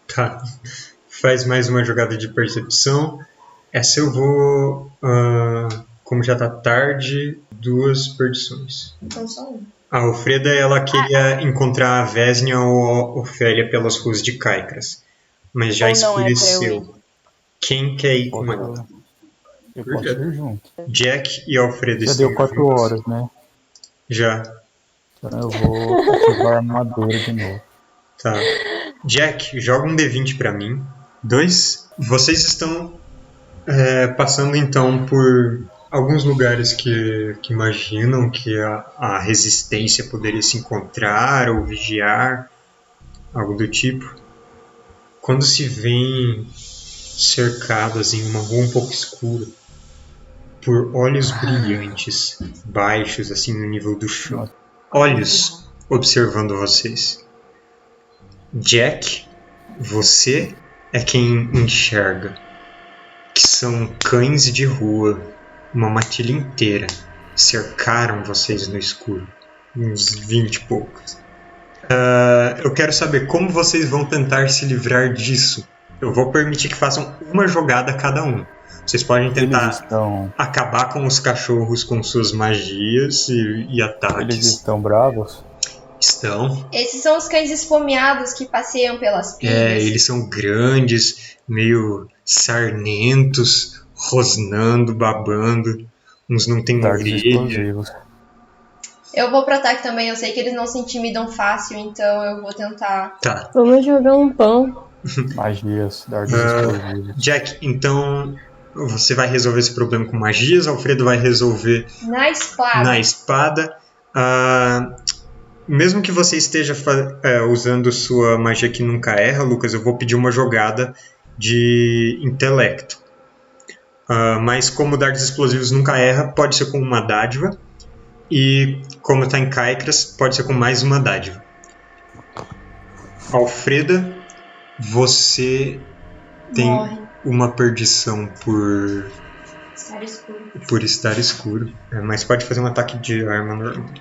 Tá. Faz mais uma jogada de percepção. Essa eu vou... como já tá tarde, 2 perdições. Então só um. A Alfreda, ela queria encontrar a Vesnia ou a Ofélia pelas ruas de Caicras. Mas já Ou não é pra eu escureceu. Quem quer ir com ela? Eu posso ir junto. Jack e Alfredo Já estão deu 4 juntos? horas, né? Já. Então eu vou ativar a armadura de novo. Tá. Jack, joga um D20 pra mim. 2. Vocês estão passando então por alguns lugares que imaginam que a resistência poderia se encontrar ou vigiar, algo do tipo. Quando se veem cercadas em uma rua um pouco escura por olhos brilhantes, baixos assim no nível do chão. Olhos observando vocês. Jack, você é quem enxerga que são cães de rua, uma matilha inteira, cercaram vocês no escuro, uns 20 e poucos. Eu quero saber como vocês vão tentar se livrar disso. Eu vou permitir que façam uma jogada cada um. Vocês podem tentar acabar com os cachorros com suas magias e ataques. Eles estão bravos? Estão. Esses são os cães esfomeados que passeiam pelas pilhas. Eles são grandes, meio sarnentos, rosnando, babando. Uns não tem orelha. Eu vou pro ataque também, eu sei que eles não se intimidam fácil, então eu vou tentar. Tá. Vamos jogar um pão. Magias, dardos explosivos. Jack, então você vai resolver esse problema com magias, Alfredo vai resolver na espada. Na espada. Mesmo que você esteja usando sua magia que nunca erra, Lucas, eu vou pedir uma jogada de intelecto. Mas como dardos explosivos nunca erra, pode ser com uma dádiva. E como está em Caicras, pode ser com mais uma dádiva. Alfreda, você tem uma perdição por estar escuro. Mas pode fazer um ataque de arma normal.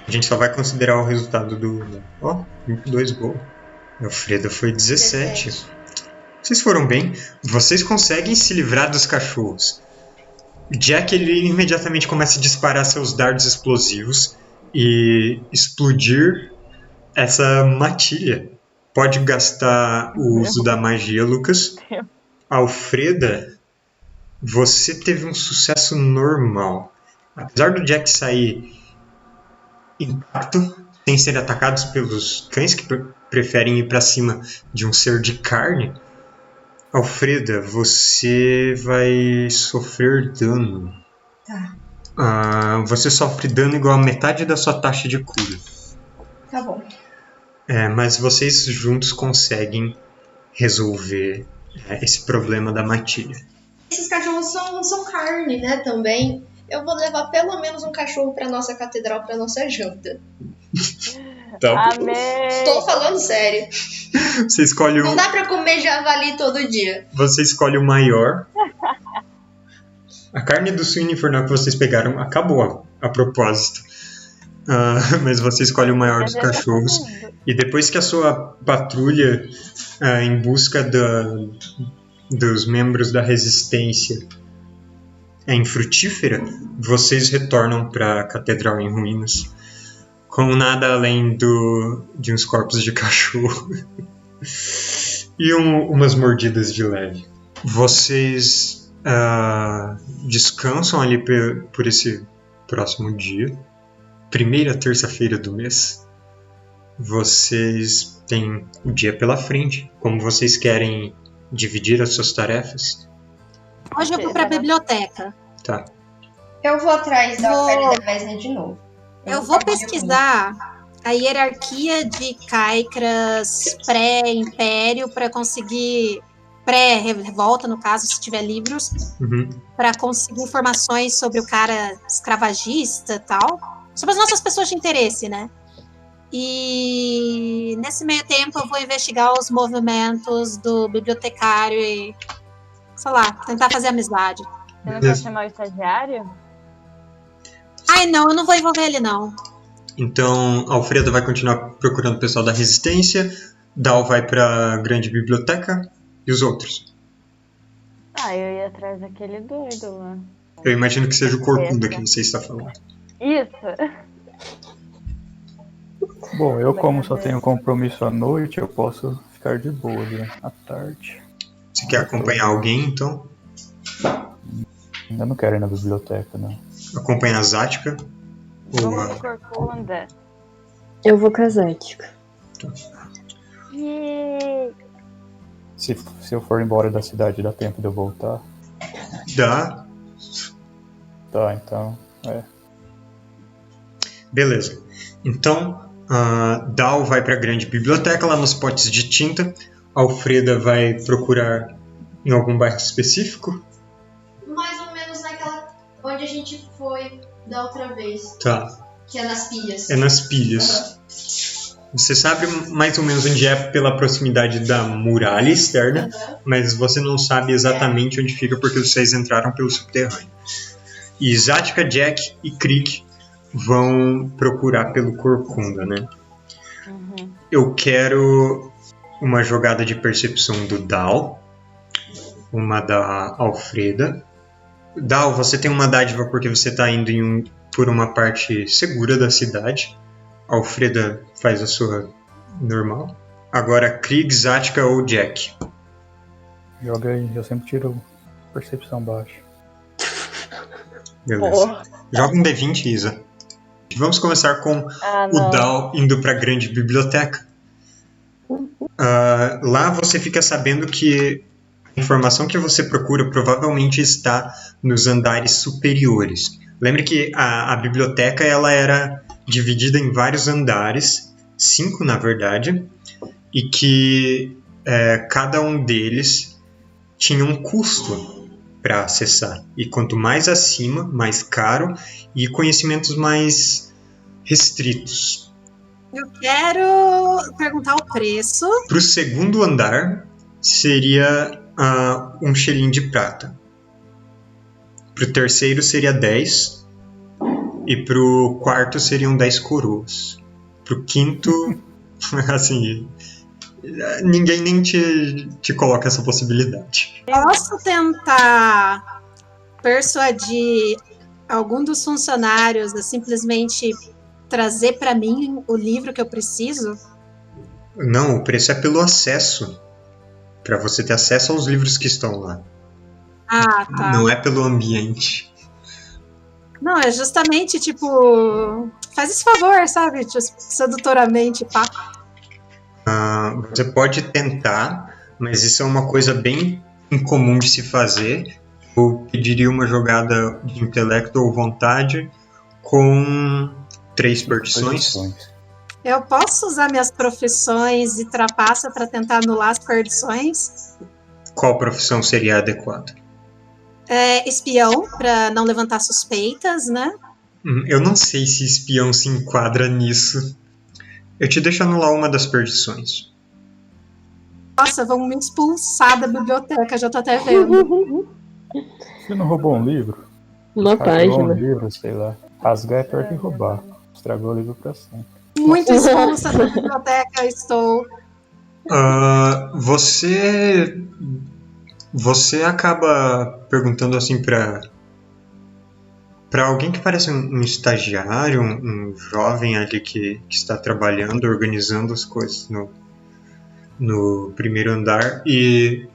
A gente só vai considerar o resultado do... 22 gols. Alfreda foi 17. Vocês foram bem. Vocês conseguem se livrar dos cachorros. Jack, ele imediatamente começa a disparar seus dardos explosivos e explodir essa matilha. Pode gastar o uso da magia, Lucas. Alfreda, você teve um sucesso normal. Apesar do Jack sair intacto, sem ser atacados pelos cães que preferem ir para cima de um ser de carne, Alfreda, você vai sofrer dano. Tá. Você sofre dano igual a metade da sua taxa de cura. Tá bom. Mas vocês juntos conseguem resolver esse problema da matilha. Esses cachorros são carne, né, também. Eu vou levar pelo menos um cachorro pra nossa catedral, pra nossa janta. Amém! Estou falando sério. Você escolhe Não dá pra comer javali todo dia. Você escolhe o maior. A carne do suíno infernal que vocês pegaram acabou a propósito. Mas você escolhe o maior dos cachorros. dos membros da Resistência é infrutífera, vocês retornam para a Catedral em Ruínas com nada além de uns corpos de cachorro e umas mordidas de leve. Vocês descansam ali por esse próximo dia, primeira terça-feira do mês. Vocês têm o dia pela frente. Como vocês querem dividir as suas tarefas? Hoje eu vou pra biblioteca. Tá. Eu vou atrás da oferta da Vesna de novo. Eu vou pesquisar a hierarquia de Caicras pré-império para conseguir... pré-revolta, no caso, se tiver livros, para conseguir informações sobre o cara escravagista e tal. Sobre as nossas pessoas de interesse, né? E nesse meio tempo eu vou investigar os movimentos do bibliotecário e, sei lá, tentar fazer amizade. Você não quer chamar o estagiário? Ai, não, eu não vou envolver ele, não. Então, Alfredo vai continuar procurando o pessoal da Resistência, Dal vai pra grande biblioteca, e os outros? Ah, eu ia atrás daquele doido lá. Eu imagino que seja o Corcunda que você está falando. Isso! Bom, eu como só tenho compromisso à noite, eu posso ficar de boa, né? À tarde. Você quer acompanhar alguém, então? Ainda não quero ir na biblioteca, não. Acompanhar a Zática? Vamos pro Corcunda. Eu vou com a Zática. Se eu for embora da cidade, dá tempo de eu voltar? Dá. Tá, então, Beleza. Então, Dal vai para a grande biblioteca, lá nos potes de tinta. Alfreda vai procurar em algum bairro específico? Mais ou menos naquela onde a gente foi da outra vez. Tá. Que é nas pilhas. É nas pilhas. Você sabe mais ou menos onde é pela proximidade da muralha externa, mas você não sabe exatamente onde fica porque vocês entraram pelo subterrâneo. E Zática, Jack e Krieg vão procurar pelo Corcunda, né? Eu quero uma jogada de percepção do Dal, uma da Alfreda. Dal, você tem uma dádiva porque você está indo por uma parte segura da cidade. Alfreda faz a sua normal. Agora, Krieg, Zática ou Jack? Joga aí, eu sempre tiro percepção baixa. Beleza. Joga um D20, Isa. Vamos começar com o Dal indo para a grande biblioteca. Lá você fica sabendo que a informação que você procura provavelmente está nos andares superiores. Lembre que a biblioteca ela era dividida em vários andares, 5 na verdade, e que cada um deles tinha um custo para acessar. E quanto mais acima, mais caro e conhecimentos mais restritos. Eu quero perguntar o preço. Para o segundo andar, seria um shilling de prata. Para o terceiro, seria 10. E para o quarto, seriam 10 coroas. Para o quinto, assim, ninguém nem te coloca essa possibilidade. Posso tentar persuadir algum dos funcionários a simplesmente trazer para mim o livro que eu preciso? Não, o preço é pelo acesso. Para você ter acesso aos livros que estão lá. Ah, tá. Não é pelo ambiente. Não, é justamente, tipo... Faz esse favor, sabe? Tipo, sedutoramente, pá. Você pode tentar, mas isso é uma coisa bem incomum de se fazer. Eu pediria uma jogada de intelecto ou vontade com 3 perdições. Eu posso usar minhas profissões e trapaça para tentar anular as perdições? Qual profissão seria adequada? Espião, para não levantar suspeitas, né? Eu não sei se espião se enquadra nisso. Eu te deixo anular uma das perdições. Nossa, vão me expulsar da biblioteca, já tô até vendo. Você não roubou um livro? Uma página. Um livro, sei lá. Rasgar é pior que roubar. Estragou o livro pra sempre. Muito expulsa da biblioteca estou. Você Você acaba perguntando assim para alguém que parece um estagiário, um jovem ali que está trabalhando, organizando as coisas no primeiro andar, e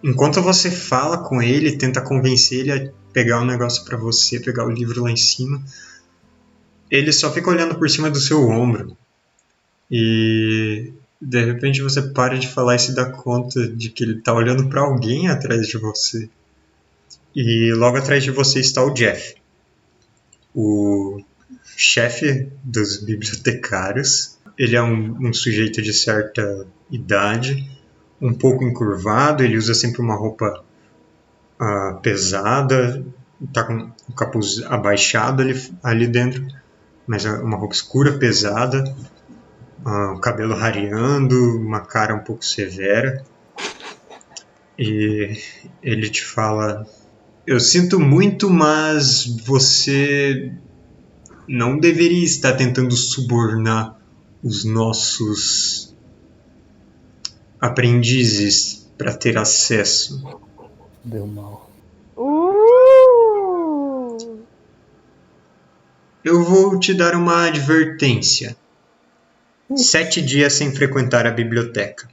enquanto você fala com ele, tenta convencer ele a pegar um negócio para você, pegar o livro lá em cima, ele só fica olhando por cima do seu ombro. E de repente você para de falar e se dá conta de que ele está olhando para alguém atrás de você. E logo atrás de você está o Jeff, o chefe dos bibliotecários. Ele é um sujeito de certa idade, um pouco encurvado, ele usa sempre uma roupa pesada, está com o capuz abaixado ali dentro, mas é uma roupa escura, pesada, o cabelo rareando, uma cara um pouco severa. E ele te fala: eu sinto muito, mas você não deveria estar tentando subornar os nossos aprendizes para ter acesso. Deu mal. Eu vou te dar uma advertência. 7 dias sem frequentar a biblioteca.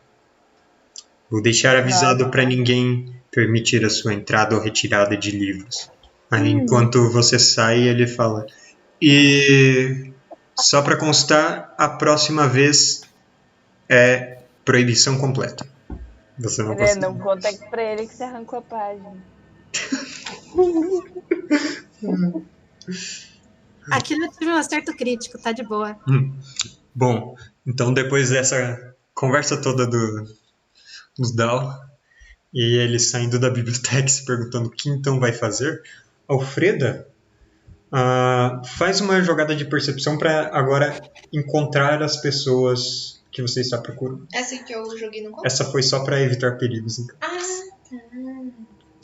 Vou deixar avisado para ninguém permitir a sua entrada ou retirada de livros. Aí, enquanto você sai, ele fala: e só para constar, a próxima vez é proibição completa. Você não consegue. Não conta pra ele que você arrancou a página. Aqui não tive um acerto crítico, tá de boa. Bom, então depois dessa conversa toda dos Dal, e ele saindo da biblioteca se perguntando o que então vai fazer, Alfreda faz uma jogada de percepção para agora encontrar as pessoas que você está procurando. Essa que eu joguei no copo? Essa foi só para evitar perigos. Então. Tá.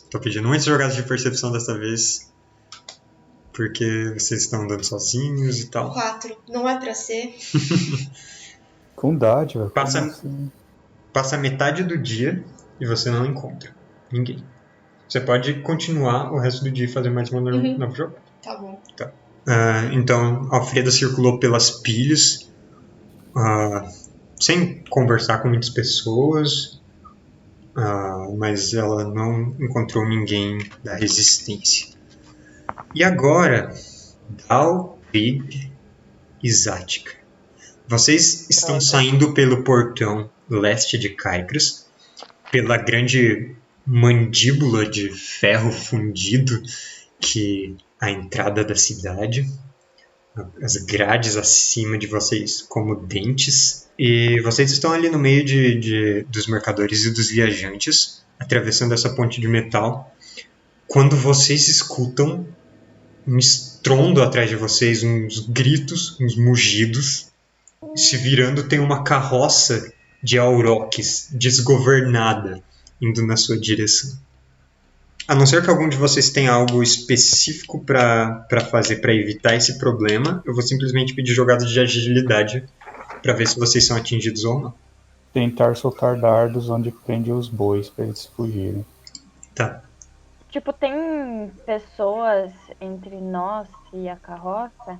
Tô pedindo muitas jogadas de percepção dessa vez, porque vocês estão andando sozinhos e tal. 4. Não é pra ser. Com dádiva. Passa metade do dia e você não encontra ninguém. Você pode continuar o resto do dia e fazer mais uma nova jogada. Tá bom. Tá. Então, a Alfreda circulou pelas pilhas, sem conversar com muitas pessoas, mas ela não encontrou ninguém da resistência. E agora, Dal, Krieg e Zática. Vocês estão saindo pelo portão leste de Caicras, pela grande mandíbula de ferro fundido que é a entrada da cidade, as grades acima de vocês como dentes, e vocês estão ali no meio dos mercadores e dos viajantes, atravessando essa ponte de metal, quando vocês escutam um estrondo atrás de vocês, uns gritos, uns mugidos. Se virando, tem uma carroça de auroques desgovernada indo na sua direção. A não ser que algum de vocês tenha algo específico para fazer para evitar esse problema, eu vou simplesmente pedir jogadas de agilidade para ver se vocês são atingidos ou não. Tentar soltar dardos onde prende os bois para eles fugirem. Tá. Tipo, tem pessoas entre nós e a carroça?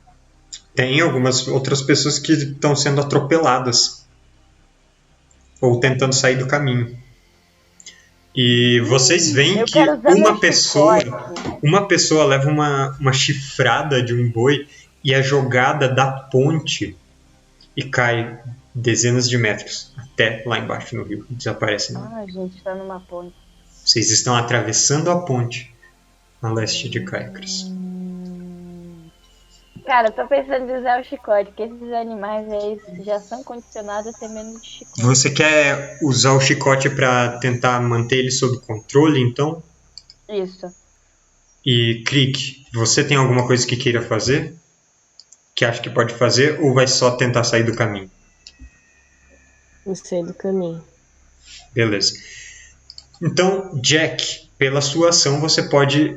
Tem algumas outras pessoas que estão sendo atropeladas ou tentando sair do caminho. E vocês veem que uma pessoa leva uma chifrada de um boi e é jogada da ponte e cai dezenas de metros até lá embaixo no rio. Desaparece. A gente tá numa ponte. Vocês estão atravessando a ponte a leste de Caicras. Cara, eu tô pensando em usar o chicote, porque esses animais aí já são condicionados a ter menos de chicote. Você quer usar o chicote para tentar manter ele sob controle, então? Isso. E, Krieg, você tem alguma coisa que queira fazer? Que acha que pode fazer? Ou vai só tentar sair do caminho? Não sei do caminho. Beleza. Então, Jack, pela sua ação, você pode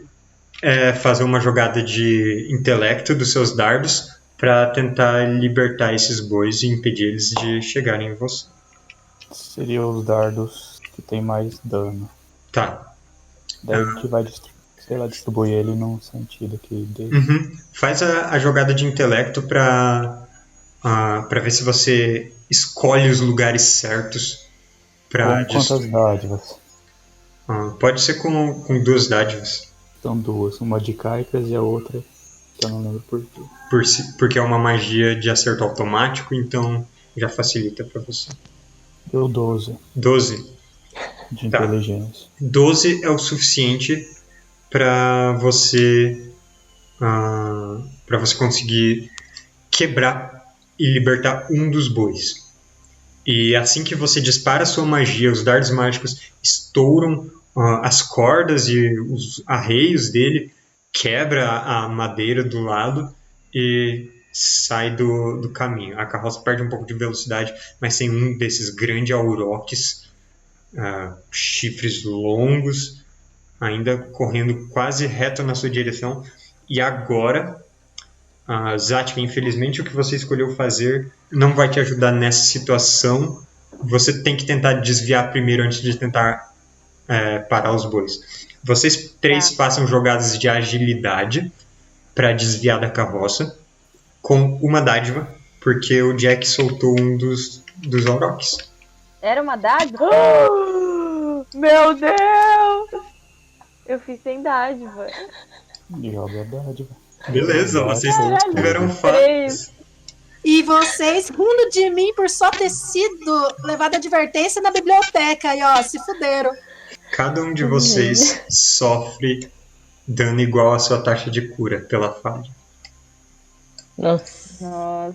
fazer uma jogada de intelecto dos seus dardos para tentar libertar esses bois e impedir eles de chegarem em você. Seria os dardos que tem mais dano. Tá. Daí a gente vai, sei lá, distribuir ele num sentido aqui dele. Uhum. Faz a jogada de intelecto pra ver se você escolhe os lugares certos pra Com quantas dádivas? Pode ser com 2 dádivas. São 2, uma de Caicras e a outra que eu não lembro por quê. Porque é uma magia de acerto automático, então já facilita pra você. Deu 12 12. de Tá. inteligência. 12 é o suficiente pra você conseguir quebrar e libertar um dos bois. E assim que você dispara sua magia, os dardos mágicos estouram as cordas e os arreios dele, quebra a madeira do lado e sai do caminho. A carroça perde um pouco de velocidade, mas tem um desses grandes auroques, chifres longos, ainda correndo quase reto na sua direção. E agora, Zatka, infelizmente o que você escolheu fazer não vai te ajudar nessa situação. Você tem que tentar desviar primeiro antes de tentar parar os bois. Vocês 3 façam jogadas de agilidade para desviar da carroça com uma dádiva, porque o Jack soltou um dos auroques. Era uma dádiva? Meu Deus! Eu fiz sem dádiva. Joga a dádiva. Beleza, vocês tiveram fatos. E vocês rindo de mim por só ter sido levado advertência na biblioteca. E ó, se fuderam. Cada um de vocês sofre dano igual à sua taxa de cura pela falha. Nossa.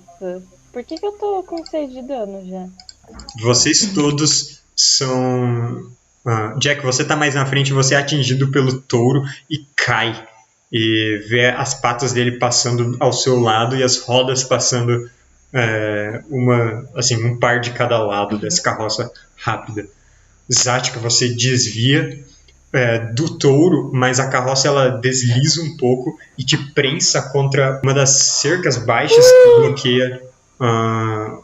Por que eu tô com 6 de dano já? Vocês todos são... Jack, você tá mais na frente, você é atingido pelo touro e cai. E vê as patas dele passando ao seu lado e as rodas passando um par de cada lado dessa carroça rápida. Zatka, você desvia do touro, mas a carroça ela desliza um pouco e te prensa contra uma das cercas baixas que bloqueia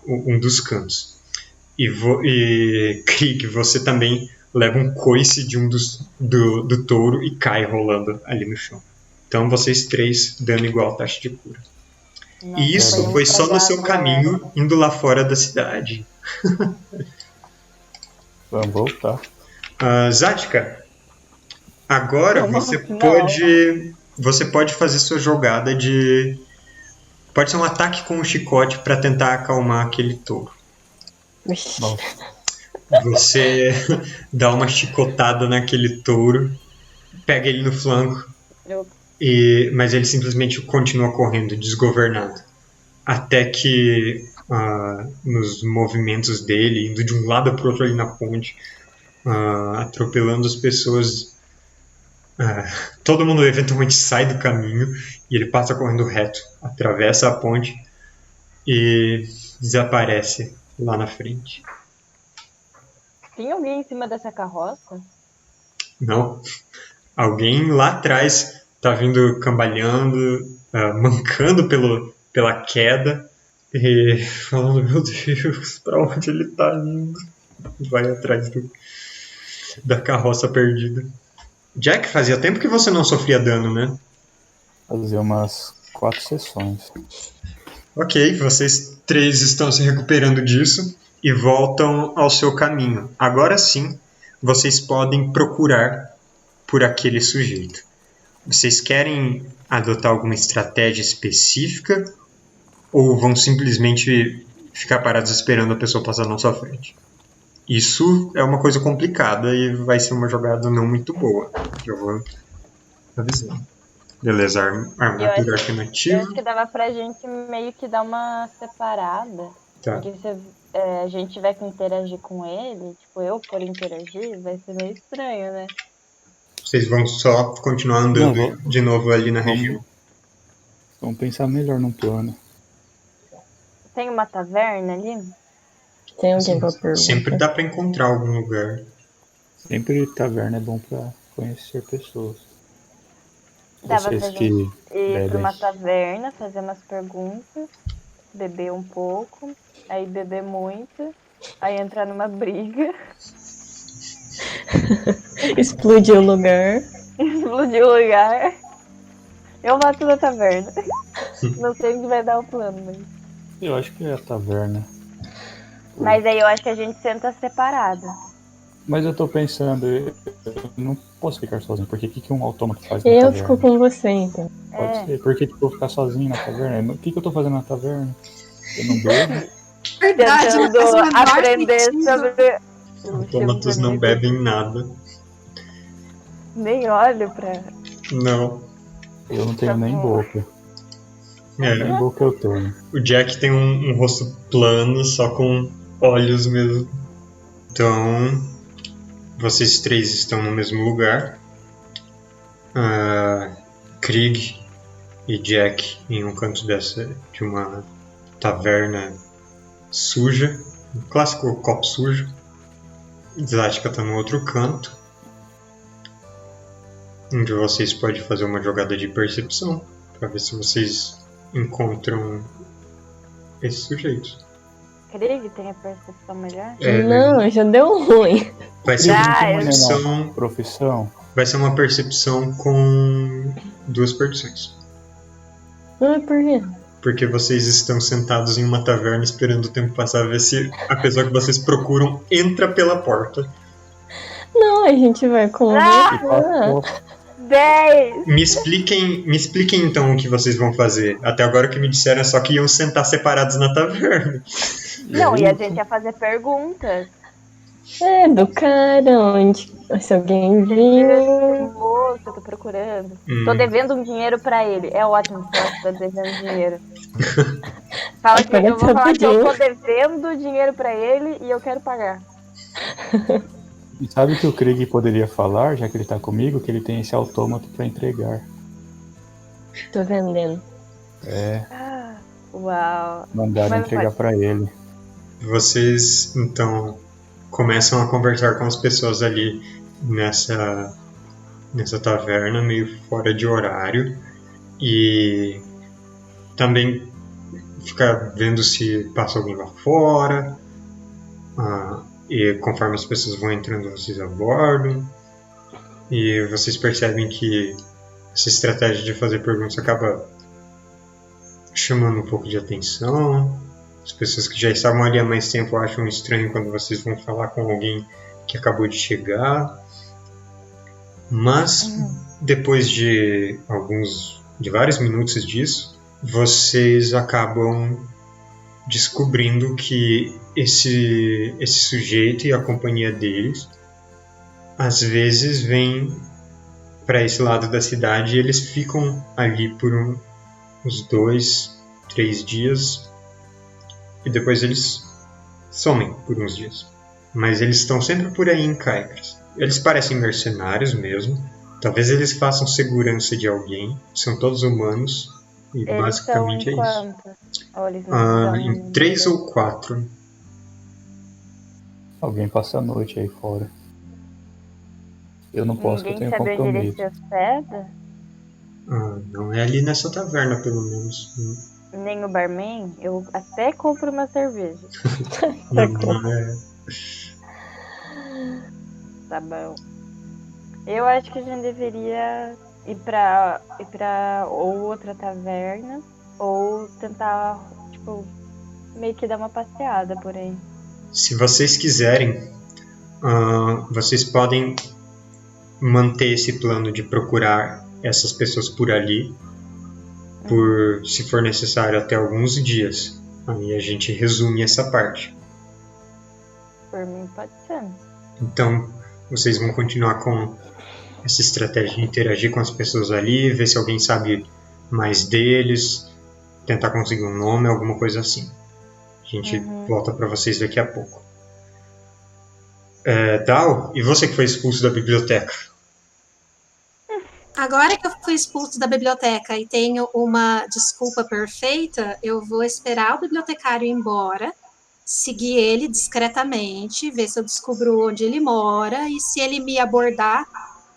um dos cantos. E Krieg, você também leva um coice de do touro e cai rolando ali no chão. Então vocês 3 dando igual taxa de cura. Nossa, e isso foi só no seu caminho, indo lá fora da cidade. Vamos voltar. Zatka, agora você pode fazer sua jogada de... Pode ser um ataque com o chicote para tentar acalmar aquele touro. Bom. Você dá uma chicotada naquele touro, pega ele no flanco, mas ele simplesmente continua correndo, desgovernado. Até que nos movimentos dele, indo de um lado para o outro ali na ponte, atropelando as pessoas, todo mundo eventualmente sai do caminho e ele passa correndo reto, atravessa a ponte e desaparece lá na frente. Tem alguém em cima dessa carroça? Não. Alguém lá atrás tá vindo cambaleando, mancando pela queda e falando, meu Deus, pra onde ele tá indo? Vai atrás da carroça perdida. Jack, fazia tempo que você não sofria dano, né? Fazia umas 4 sessões. Ok, vocês 3 estão se recuperando disso e voltam ao seu caminho. Agora sim, vocês podem procurar por aquele sujeito. Vocês querem adotar alguma estratégia específica ou vão simplesmente ficar parados esperando a pessoa passar na sua frente? Isso é uma coisa complicada e vai ser uma jogada não muito boa, que eu vou avisar. Beleza, armadura alternativa. Eu acho que dava pra gente meio que dar uma separada. Tá. Porque se a gente tiver que interagir com ele, tipo, eu por interagir, vai ser meio estranho, né? Vocês vão só continuar andando de novo ali na região. Vamos pensar melhor num plano. Tem uma taverna ali? Tem alguém pra perguntar? Sempre dá pra encontrar algum lugar. Sempre taverna é bom pra conhecer pessoas. Dava Vocês pra que gente ir pra uma bebem. taverna, fazer umas perguntas, beber um pouco, aí beber muito, aí entrar numa briga. Explodiu o lugar. Explodiu o lugar. Eu mato na taverna. Não sei onde vai dar o plano, mas... Eu acho que é a taverna. Mas aí eu acho que a gente senta separado. Mas eu tô pensando, eu não posso ficar sozinho. Por que um autômato faz na taverna? Eu fico com você, então. Pode ser. Por que eu vou ficar sozinho na taverna? O que eu tô fazendo na taverna? Eu não bebo? Verdade, Tentando faz o menor aprender sentido. sobre... Autômatos não bebem nada. Nem olho pra... Não. Eu não tenho nem boca. Nem É, boca eu tenho. o Jack tem um rosto plano, só com olhos mesmo. Então, vocês três estão no mesmo lugar. Krieg e Jack em um canto de uma taverna suja, um clássico copo sujo. Zatka está no outro canto, onde vocês podem fazer uma jogada de percepção para ver se vocês encontram esses sujeitos. Krieg tem a percepção melhor? Não, já deu ruim. Vai ser Profissão. Vai ser uma percepção com 2 percepções. Não é por quê? Porque vocês estão sentados em uma taverna esperando o tempo passar, ver se a pessoa que vocês procuram entra pela porta. Não, a gente vai conversar. 10! Me expliquem então o que vocês vão fazer. Até agora o que me disseram é só que iam sentar separados na taverna. Não, e a gente ia fazer perguntas. É, do cara, onde... Se alguém viu... Moço, eu tô procurando. Tô devendo um dinheiro pra ele. É ótimo falar que tô devendo dinheiro. Fala que eu vou falar que eu tô devendo dinheiro pra ele e eu quero pagar. E sabe o que o Krieg poderia falar, já que ele tá comigo? Que ele tem esse autômato pra entregar. Tô vendendo. Uau. Mandaram entregar pra ele. Vocês então começam a conversar com as pessoas ali nessa taverna, meio fora de horário, e também ficar vendo se passa alguém lá fora, e conforme as pessoas vão entrando, vocês abordam, e vocês percebem que essa estratégia de fazer perguntas acaba chamando um pouco de atenção. As pessoas que já estavam ali há mais tempo acham estranho quando vocês vão falar com alguém que acabou de chegar. Mas, depois de vários minutos disso, vocês acabam descobrindo que esse sujeito e a companhia deles, às vezes, vêm para esse lado da cidade e eles ficam ali por uns 2, 3 dias. E depois eles somem por uns dias. Mas eles estão sempre por aí em Caicras. Eles parecem mercenários mesmo. Talvez eles façam segurança de alguém. São todos humanos. E eles basicamente são é isso. Ou eles não Em 3 ou 4. Alguém passa a noite aí fora. Eu não posso, porque eu tenho compromisso. Ninguém sabe onde ele se hospeda? Não é ali nessa taverna, pelo menos. Nem o barman, eu até compro uma cerveja. Não é. Tá bom. Eu acho que a gente deveria ir pra ou outra taverna, ou tentar, tipo, meio que dar uma passeada por aí. Se vocês quiserem, vocês podem manter esse plano de procurar essas pessoas por ali, por, se for necessário, até alguns dias. Aí a gente resume essa parte. Por mim pode ser. Então, vocês vão continuar com essa estratégia de interagir com as pessoas ali, ver se alguém sabe mais deles, tentar conseguir um nome, alguma coisa assim. A gente volta para vocês daqui a pouco. Dal, e você que foi expulso da biblioteca? Agora que eu fui expulso da biblioteca e tenho uma desculpa perfeita, eu vou esperar o bibliotecário ir embora, seguir ele discretamente, ver se eu descubro onde ele mora, e se ele me abordar,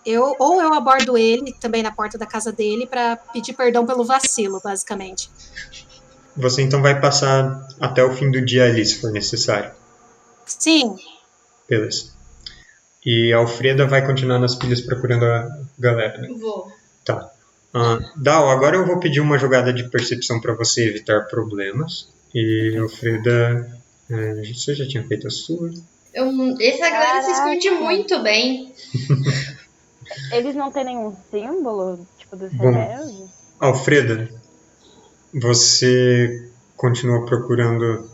eu abordo ele também na porta da casa dele para pedir perdão pelo vacilo, basicamente. Você então vai passar até o fim do dia ali, se for necessário. Sim. Beleza. E a Alfreda vai continuar nas pilhas procurando a galera, né? Vou. Tá. Dal, agora eu vou pedir uma jogada de percepção pra você evitar problemas. E Alfreda, você já tinha feito a sua? Essa galera se esconde muito bem. Eles não têm nenhum símbolo, tipo, dos Bom, rebeldes? Alfreda, você continua procurando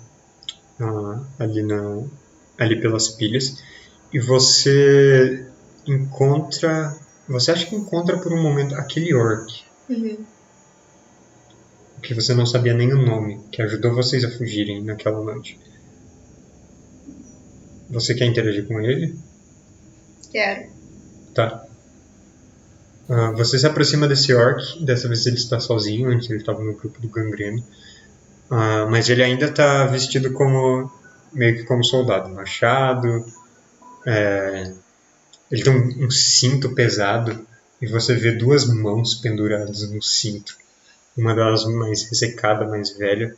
ali pelas pilhas e você encontra... Você acha que encontra por um momento aquele orc. Uhum. Que você não sabia nem o nome, que ajudou vocês a fugirem naquela noite. Você quer interagir com ele? Quero. Tá. Você se aproxima desse orc, dessa vez ele está sozinho, antes ele estava no grupo do Gangreno. Mas ele ainda está vestido meio que como soldado, machado. Ele tem um cinto pesado e você vê 2 mãos penduradas no cinto. Uma delas mais ressecada, mais velha.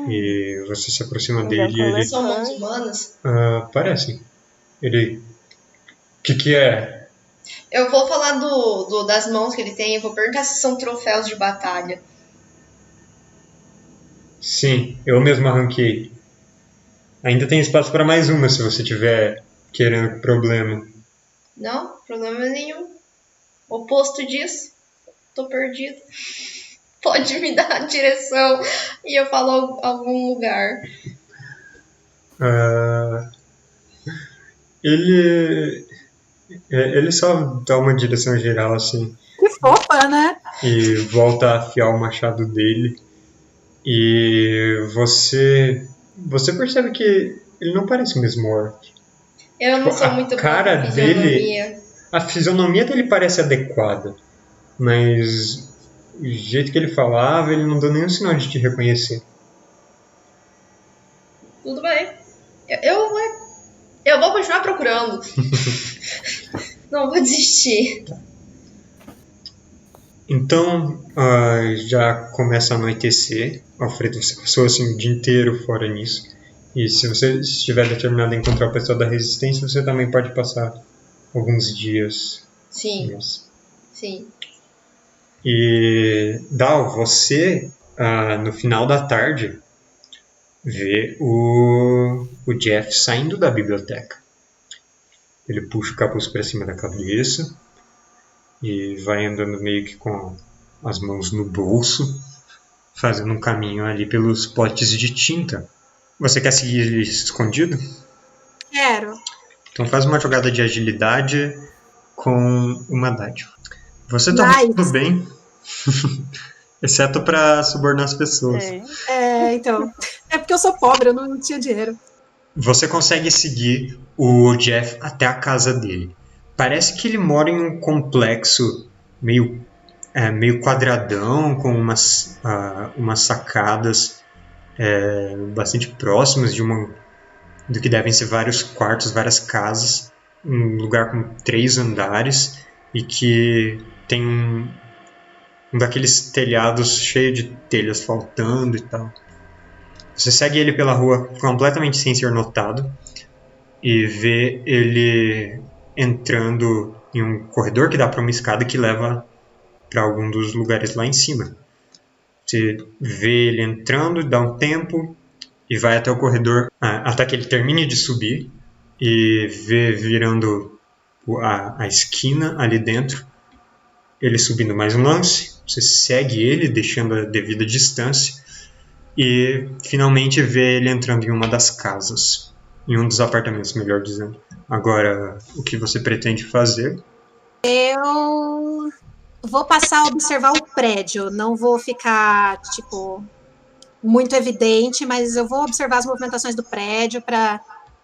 E você se aproxima dele e ele... São mãos humanas? Parece. Ele... O que é? Eu vou falar das mãos que ele tem. Eu vou perguntar se são troféus de batalha. Sim, eu mesmo arranquei. Ainda tem espaço para mais uma se você tiver querendo problema. Não, problema nenhum. Oposto disso, tô perdido. Pode me dar a direção e eu falo algum lugar. Ele só dá uma direção geral assim. Que fofa, né? E volta a afiar o machado dele. E você percebe que ele não parece o mesmo orc. Eu não sou muito boa com fisionomia. A fisionomia dele parece adequada, mas o jeito que ele falava, ele não deu nenhum sinal de te reconhecer. Tudo bem. Eu vou continuar procurando. Não vou desistir. Então, já começa a anoitecer. Alfredo, você passou assim, o dia inteiro fora nisso. E se você estiver determinado a encontrar o pessoal da Resistência, você também pode passar alguns dias. Sim. Sim. E, Dal, você, no final da tarde, vê o Jeff saindo da biblioteca. Ele puxa o capuz para cima da cabeça e vai andando meio que com as mãos no bolso, fazendo um caminho ali pelos potes de tinta. Você quer seguir ele escondido? Quero. Então faz uma jogada de agilidade com uma dádiva. Você tá muito bem, exceto para subornar as pessoas. Então. É porque eu sou pobre, eu não tinha dinheiro. Você consegue seguir o Jeff até a casa dele. Parece que ele mora em um complexo meio quadradão, com umas sacadas bastante próximas do que devem ser vários quartos, várias casas. Um lugar com 3 andares e que tem um daqueles telhados cheio de telhas faltando e tal. Você segue ele pela rua completamente sem ser notado e vê ele entrando em um corredor que dá para uma escada que leva para algum dos lugares lá em cima. Você vê ele entrando, dá um tempo e vai até o corredor até que ele termine de subir e vê virando a esquina ali dentro ele subindo mais um lance. Você segue ele deixando a devida distância e finalmente vê ele entrando em uma das casas, em um dos apartamentos, melhor dizendo. Agora, o que você pretende fazer? Eu vou passar a observar o prédio, não vou ficar, muito evidente, mas eu vou observar as movimentações do prédio para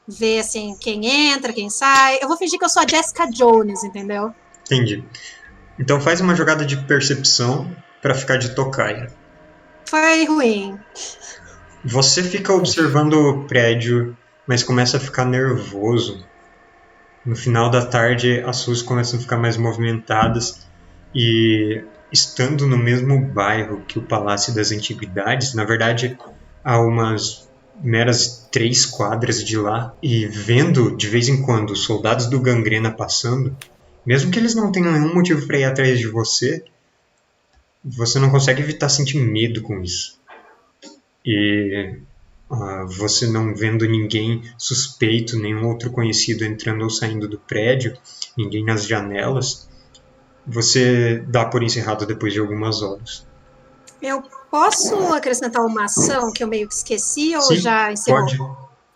ver, assim, quem entra, quem sai. Eu vou fingir que eu sou a Jessica Jones, entendeu? Entendi. Então faz uma jogada de percepção para ficar de tocaia. Foi ruim. Você fica observando o prédio, mas começa a ficar nervoso. No final da tarde, as ruas começam a ficar mais movimentadas e, estando no mesmo bairro que o Palácio das Antiguidades, na verdade, a umas meras 3 quadras de lá e vendo de vez em quando os soldados do Gangrena passando, mesmo que eles não tenham nenhum motivo para ir atrás de você, você não consegue evitar sentir medo com isso. E você não vendo ninguém suspeito, nenhum outro conhecido entrando ou saindo do prédio, ninguém nas janelas, você dá por encerrado depois de algumas horas. Eu posso acrescentar uma ação que eu meio que esqueci ou Sim, já encerrou? Pode.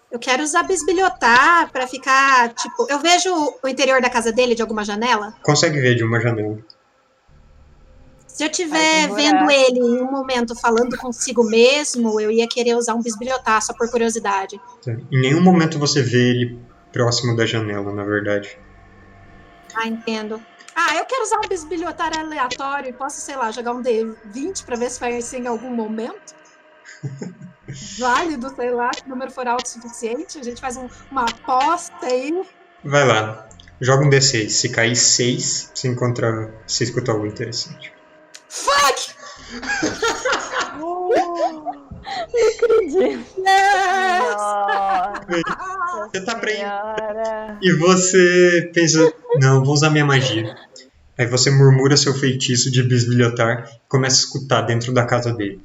Eu quero usar bisbilhotar pra ficar, tipo... Eu vejo o interior da casa dele de alguma janela? Consegue ver de uma janela. Se eu estiver vendo ele em um momento falando consigo mesmo, eu ia querer usar um bisbilhotar, só por curiosidade. Em nenhum momento você vê ele próximo da janela, na verdade. Ah, entendo. Eu quero usar um bisbilhotar aleatório e posso, sei lá, jogar um D20 pra ver se vai ser em algum momento. Válido, sei lá, se o número for alto o suficiente. A gente faz uma aposta aí. Vai lá. Joga um D6. Se cair 6, você escuta algo interessante. Fuck! Não acredito. Você tá aprendendo. E você pensa, não, vou usar minha magia. Aí você murmura seu feitiço de bisbilhotar e começa a escutar dentro da casa dele.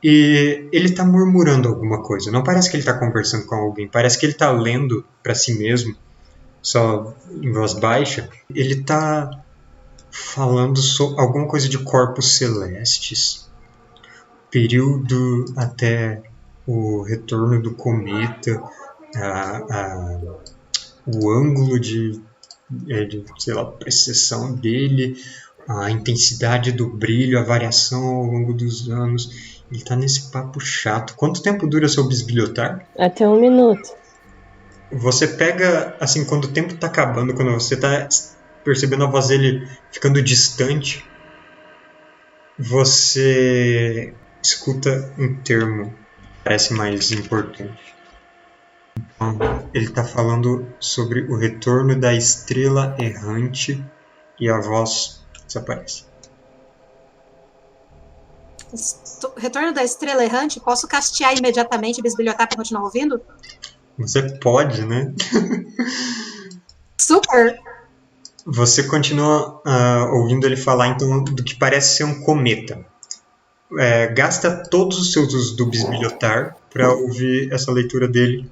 E ele tá murmurando alguma coisa. Não parece que ele tá conversando com alguém. Parece que ele tá lendo pra si mesmo, só em voz baixa. Ele tá falando sobre alguma coisa de corpos celestes. Período até o retorno do cometa. O ângulo de sei lá, precessão dele, a intensidade do brilho, a variação ao longo dos anos. Ele tá nesse papo chato. Quanto tempo dura seu bisbilhotar? Até 1 minuto. Você pega, assim, quando o tempo tá acabando, quando você tá percebendo a voz dele ficando distante, você escuta um termo que parece mais importante. Ele está falando sobre o retorno da estrela errante e a voz desaparece. Retorno da estrela errante? Posso castear imediatamente e bisbilhotar para continuar ouvindo? Você pode, né? Super! Você continua ouvindo ele falar então do que parece ser um cometa. Gasta todos os seus usos do bisbilhotar para ouvir essa leitura dele.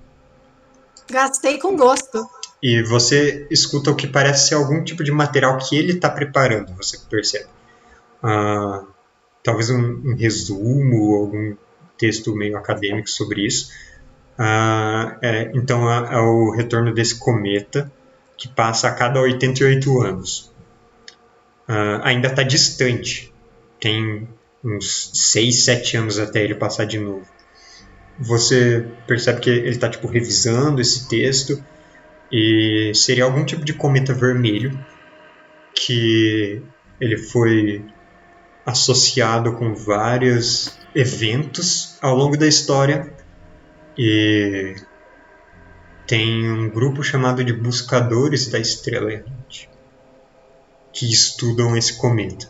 Gastei com gosto. E você escuta o que parece ser algum tipo de material que ele está preparando, você percebe. Talvez um resumo, algum texto meio acadêmico sobre isso. Então é o retorno desse cometa, que passa a cada 88 anos. Ainda está distante. Tem uns 6, 7 anos até ele passar de novo. Você percebe que ele está revisando esse texto e seria algum tipo de cometa vermelho que ele foi associado com vários eventos ao longo da história e tem um grupo chamado de Buscadores da Estrela Errante que estudam esse cometa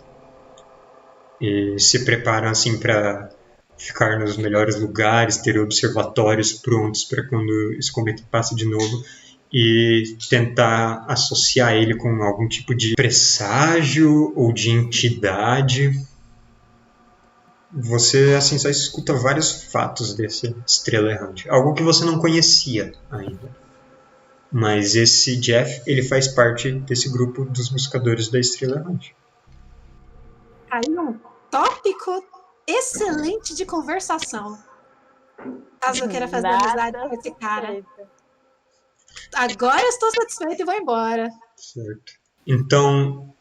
e se preparam assim para ficar nos melhores lugares, ter observatórios prontos para quando esse cometa passe de novo e tentar associar ele com algum tipo de presságio ou de entidade. Você assim só escuta vários fatos dessa estrela errante, algo que você não conhecia ainda. Mas esse Jeff, ele faz parte desse grupo dos buscadores da estrela errante. Aí um tópico excelente de conversação. Caso eu queira fazer amizade com esse cara. Agora eu estou satisfeita e vou embora. Certo. Então,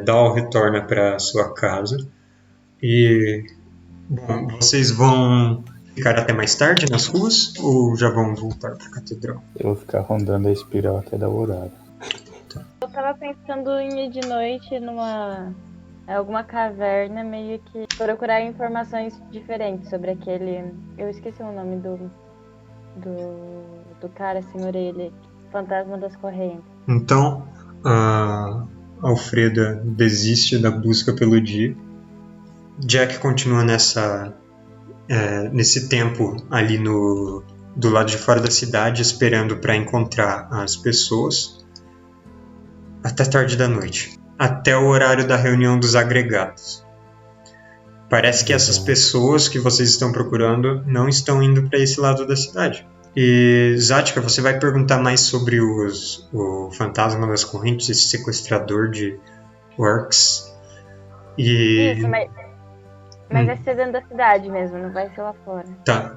Dal retorna para sua casa. E, bom, vocês vão ficar até mais tarde nas ruas ou já vão voltar para a catedral? Eu vou ficar rondando a espiral até dar o horário. Eu tava pensando em ir de noite numa alguma caverna, meio que procurar informações diferentes sobre aquele... Eu esqueci o nome do cara sem orelha, Fantasma das Correntes. Então, a Alfreda desiste da busca pelo dia. Jack continua nessa nesse tempo ali do lado de fora da cidade, esperando para encontrar as pessoas, até tarde da noite, até o horário da reunião dos agregados. Parece que essas pessoas que vocês estão procurando não estão indo para esse lado da cidade. E, Zática, você vai perguntar mais sobre o fantasma das correntes, esse sequestrador de orcs. Isso, mas vai ser dentro da cidade mesmo, não vai ser lá fora. Tá.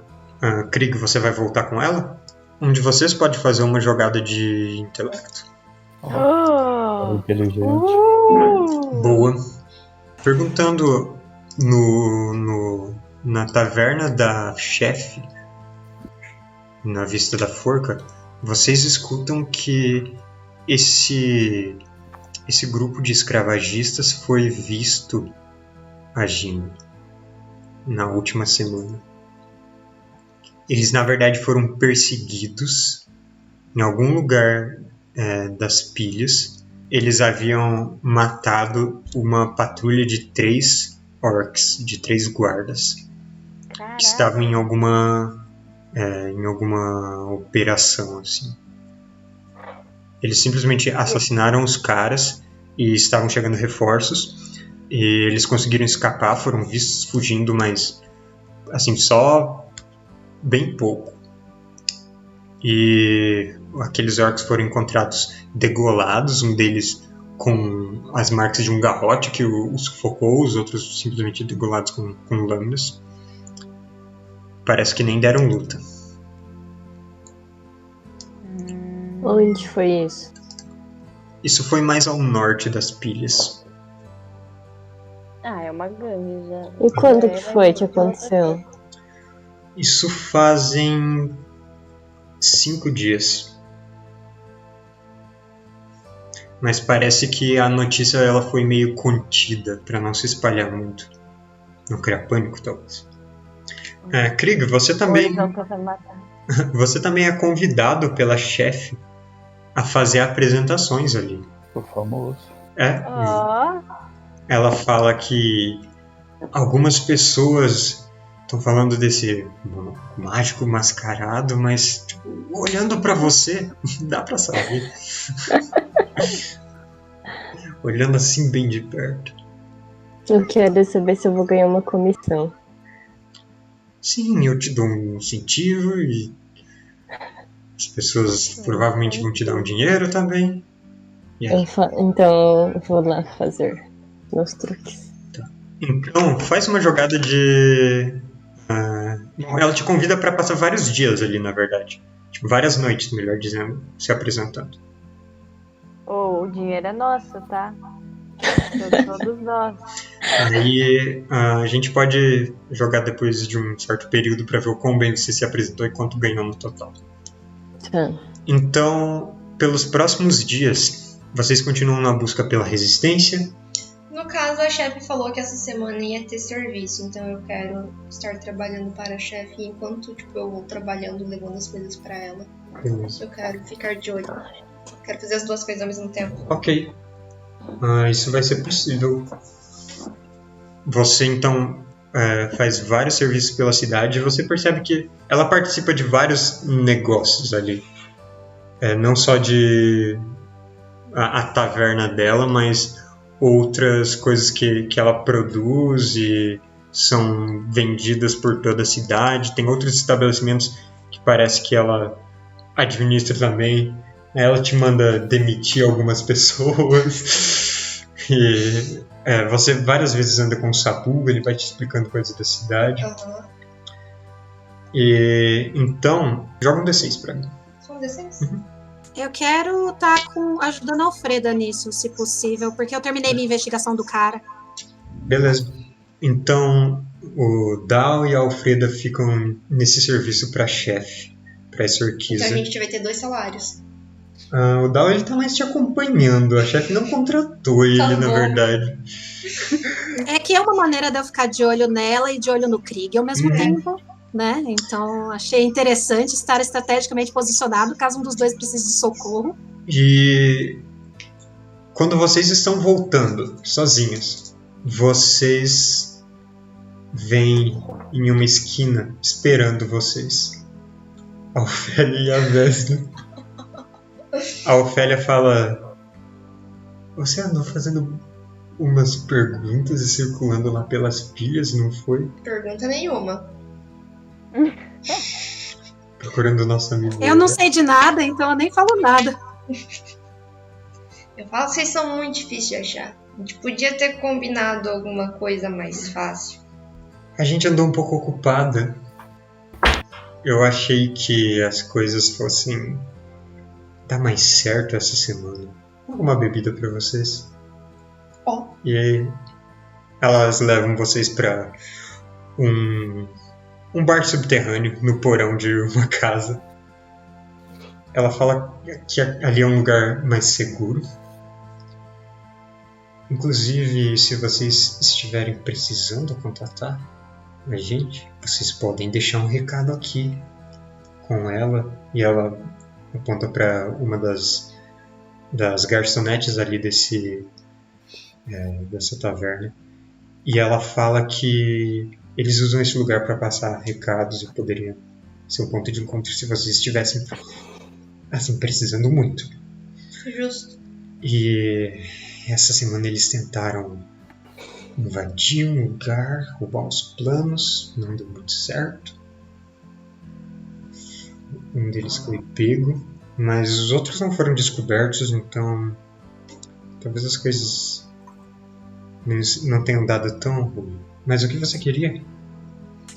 Krieg, você vai voltar com ela? Um de vocês pode fazer uma jogada de intelecto. Inteligente. Boa. Perguntando na taverna da chefe, na Vista da Forca, vocês escutam que esse grupo de escravagistas foi visto agindo na última semana. Eles, na verdade, foram perseguidos em algum lugar das pilhas. Eles haviam matado uma patrulha de 3 orcs, de 3 guardas. Caraca. Que estavam em alguma operação, assim. Eles simplesmente assassinaram os caras e estavam chegando reforços. E eles conseguiram escapar, foram vistos fugindo, mas assim, só bem pouco. E aqueles orcs foram encontrados degolados, um deles com as marcas de um garrote que o sufocou, os outros simplesmente degolados com lâminas. Parece que nem deram luta. Onde foi isso? Isso foi mais ao norte das pilhas. É uma gangue já. E quando que foi que aconteceu? Isso fazem 5 dias. Mas parece que a notícia ela foi meio contida para não se espalhar muito. Não criar pânico, talvez. Krieg, você também é convidado pela chefe a fazer apresentações ali. O famoso. Ela fala que algumas pessoas estão falando desse mágico mascarado, mas tipo, olhando pra você, dá pra saber. Olhando assim bem de perto. Eu quero saber se eu vou ganhar uma comissão. Sim, eu te dou um incentivo e as pessoas provavelmente vão te dar um dinheiro também. E aí? Então eu vou lá fazer meus truques. Tá. Então, faz uma jogada de... ela te convida para passar vários dias ali, na verdade. Tipo, várias noites, melhor dizendo, se apresentando. O dinheiro é nosso, tá? Todos nós. Aí a gente pode jogar depois de um certo período para ver o quão bem você se apresentou e quanto ganhou no total. Tá. Então, pelos próximos dias, vocês continuam na busca pela resistência. No caso, a chefe falou que essa semana ia ter serviço, então eu quero estar trabalhando para a chefe enquanto eu vou trabalhando, levando as coisas para ela. Beleza. Eu quero ficar de olho. Quero fazer as duas coisas ao mesmo tempo. Ok. Isso vai ser possível. Você então faz vários serviços pela cidade e você percebe que ela participa de vários negócios ali. Não só de a taverna dela, mas outras coisas que ela produz e são vendidas por toda a cidade. Tem outros estabelecimentos que parece que ela administra também. Ela te manda demitir algumas pessoas. E você várias vezes anda com o Sabu, ele vai te explicando coisas da cidade. Uhum. E então, joga um D6 pra mim. Só um D6? Uhum. Eu quero estar ajudando a Alfreda nisso, se possível, porque eu terminei minha investigação do cara. Beleza. Então, o Dal e a Alfreda ficam nesse serviço pra chefe, pra essa orquiza. Então a gente vai ter 2 salários. O Dal ele tá mais te acompanhando, a chefe não contratou ele, na verdade. É que é uma maneira de eu ficar de olho nela e de olho no Krieg ao mesmo tempo, né? Então achei interessante estar estrategicamente posicionado caso um dos dois precise de socorro. E quando vocês estão voltando sozinhos, vocês vem em uma esquina esperando vocês. A Ofélia e a Vesna. A Ofélia fala: você andou fazendo umas perguntas e circulando lá pelas pilhas, não foi? Pergunta nenhuma. Procurando o nosso amigo. Eu não sei de nada, então eu nem falo nada. Eu falo, vocês são muito difíceis de achar. A gente podia ter combinado alguma coisa mais fácil. A gente andou um pouco ocupada. Eu achei que as coisas fossem dar mais certo essa semana. Alguma bebida pra vocês? Ó. E aí, elas levam vocês pra um bar subterrâneo no porão de uma casa. Ela fala que ali é um lugar mais seguro. Inclusive, se vocês estiverem precisando contatar a gente, vocês podem deixar um recado aqui com ela. E ela aponta para uma das garçonetes ali dessa taverna. E ela fala que eles usam esse lugar para passar recados e poderia ser um ponto de encontro se vocês estivessem assim, precisando muito. Justo. E essa semana eles tentaram invadir um lugar, roubar os planos, não deu muito certo. Um deles foi pego, mas os outros não foram descobertos, então talvez as coisas não tenham dado tão ruim. Mas o que você queria?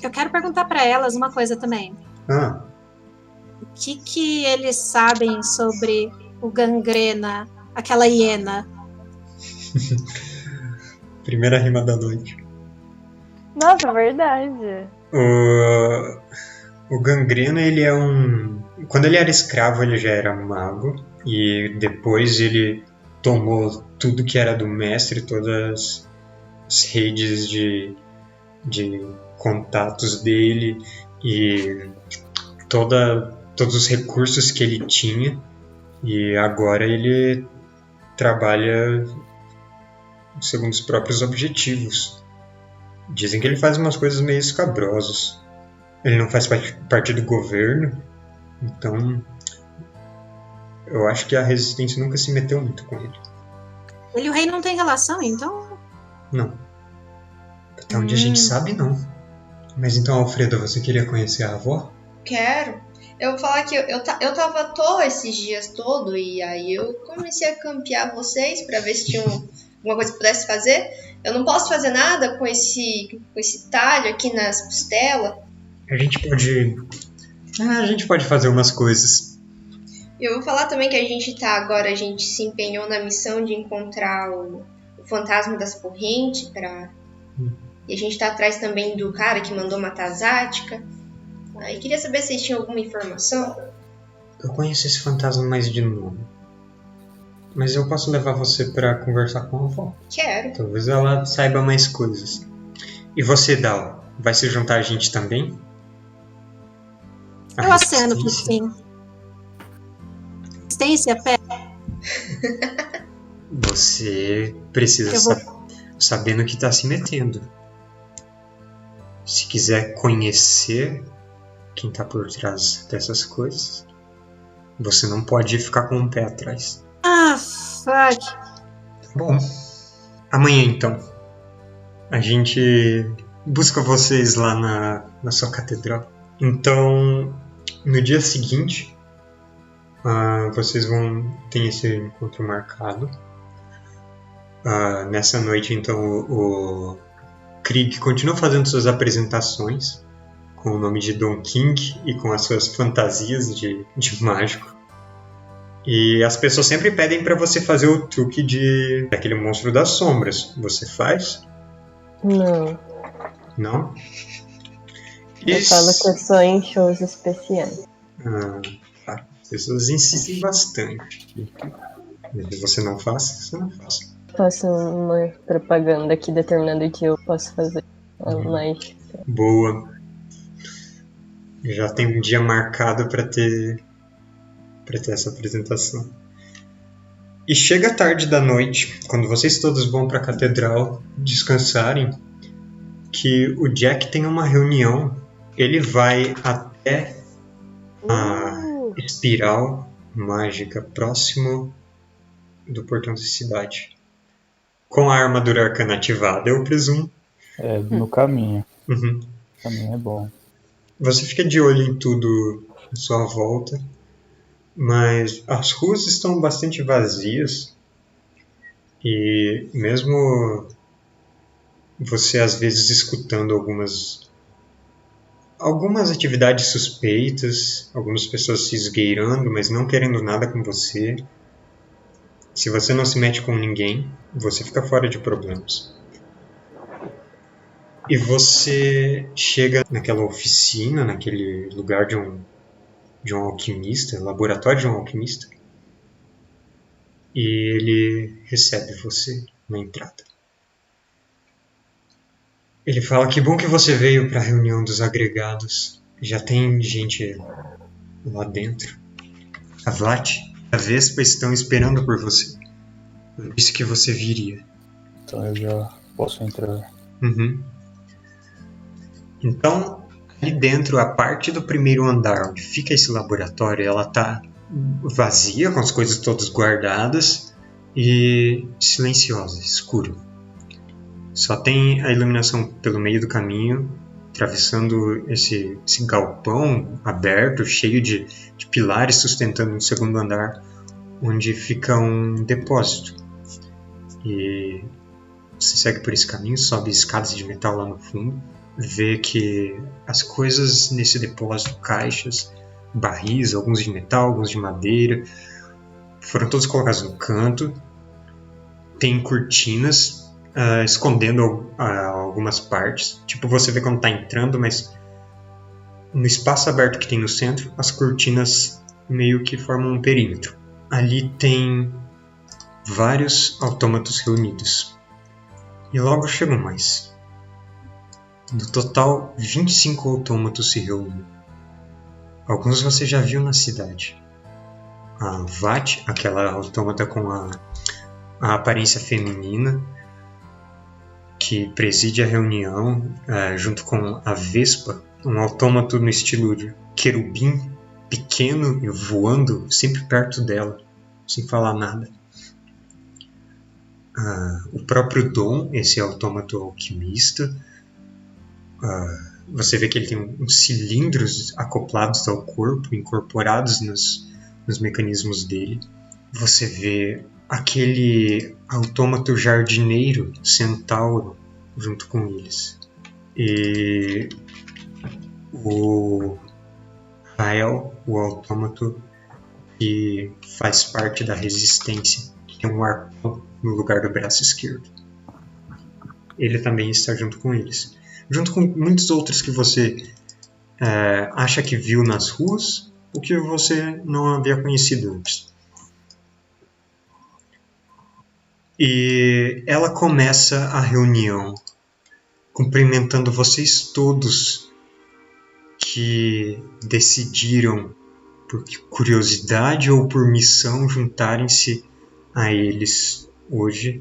Eu quero perguntar pra elas uma coisa também. O que eles sabem sobre o Gangrena, aquela hiena? Primeira rima da noite. Nossa, verdade. O Gangrena, ele é quando ele era escravo, ele já era mago. E depois ele tomou tudo que era do mestre, todas as redes de contatos dele e todos os recursos que ele tinha. E agora ele trabalha segundo os próprios objetivos. Dizem que ele faz umas coisas meio escabrosas. Ele não faz parte do governo, então eu acho que a resistência nunca se meteu muito com ele. Ele e o rei não tem relação, então? Não. Até onde a gente sabe, não. Mas então, Alfredo, você queria conhecer a avó? Quero. Eu vou falar que eu tava à toa esses dias todo e aí eu comecei a campear vocês pra ver se tinha alguma coisa que pudesse fazer. Eu não posso fazer nada com esse talho aqui nas costelas. A gente pode fazer umas coisas. Eu vou falar também que a gente se empenhou na missão de encontrar o fantasma das correntes e a gente tá atrás também do cara que mandou matar a Zática. Aí queria saber se vocês tinham alguma informação. Eu conheço esse fantasma mais de nome. Mas eu posso levar você pra conversar com a avó. Quero. Talvez ela saiba mais coisas. E você, Dal, vai se juntar a gente também? Eu aceno que sim. Resistência, pé. Você precisa saber no que tá se metendo. Se quiser conhecer quem tá por trás dessas coisas, você não pode ficar com um pé atrás. Ah, fuck. Bom, amanhã então a gente busca vocês lá na sua catedral. Então, no dia seguinte, vocês vão ter esse encontro marcado. Nessa noite, então, o Krieg continua fazendo suas apresentações com o nome de Don King e com as suas fantasias de mágico. E as pessoas sempre pedem pra você fazer o truque daquele monstro das sombras. Você faz? Não. Não? Eu falo que eu sou em shows especiais. As pessoas insistem bastante. Você não faz? Você não faz. Faço uma propaganda que determinado dia eu posso fazer. Mas... Boa. Já tem um dia marcado pra ter essa apresentação. E chega a tarde da noite, quando vocês todos vão para a catedral descansarem, que o Jack tem uma reunião. Ele vai até a espiral mágica próximo do portão da cidade. Com a armadura arcana ativada, eu presumo. No caminho. Uhum. O caminho é bom. Você fica de olho em tudo à sua volta, mas as ruas estão bastante vazias e mesmo você às vezes escutando algumas atividades suspeitas, algumas pessoas se esgueirando, mas não querendo nada com você. Se você não se mete com ninguém, você fica fora de problemas. E você chega naquela oficina, naquele lugar de um alquimista, laboratório de um alquimista, e ele recebe você na entrada. Ele fala: que bom que você veio para a reunião dos agregados. Já tem gente lá dentro. A Vlat e a Vespa estão esperando por você. Eu disse que você viria. Então eu já posso entrar. Uhum. Então, ali dentro, a parte do primeiro andar onde fica esse laboratório, ela tá vazia, com as coisas todas guardadas e silenciosa, escuro. Só tem a iluminação pelo meio do caminho, atravessando esse galpão aberto, cheio de pilares sustentando um segundo andar, onde fica um depósito. E você segue por esse caminho, sobe escadas de metal lá no fundo, vê que as coisas nesse depósito, caixas, barris, alguns de metal, alguns de madeira, foram todos colocados no canto. Tem cortinas escondendo algumas partes. Tipo, você vê quando está entrando, mas no espaço aberto que tem no centro, as cortinas meio que formam um perímetro. Ali tem vários autômatos reunidos. E logo chegam mais. No total, 25 autômatos se reúnem. Alguns você já viu na cidade. A Vat, aquela autômata com a aparência feminina, que preside a reunião, junto com a Vespa, um autômato no estilo de querubim, pequeno e voando sempre perto dela, sem falar nada. O próprio Dom, esse autômato alquimista, você vê que ele tem uns cilindros acoplados ao corpo, incorporados nos mecanismos dele. Você vê aquele autômato jardineiro, centauro, junto com eles. E o Rael, o autômato que faz parte da resistência, que tem um arpão no lugar do braço esquerdo. Ele também está junto com eles. Junto com muitos outros que você acha que viu nas ruas, ou que você não havia conhecido antes. E ela começa a reunião cumprimentando vocês todos que decidiram, por curiosidade ou por missão, juntarem-se a eles hoje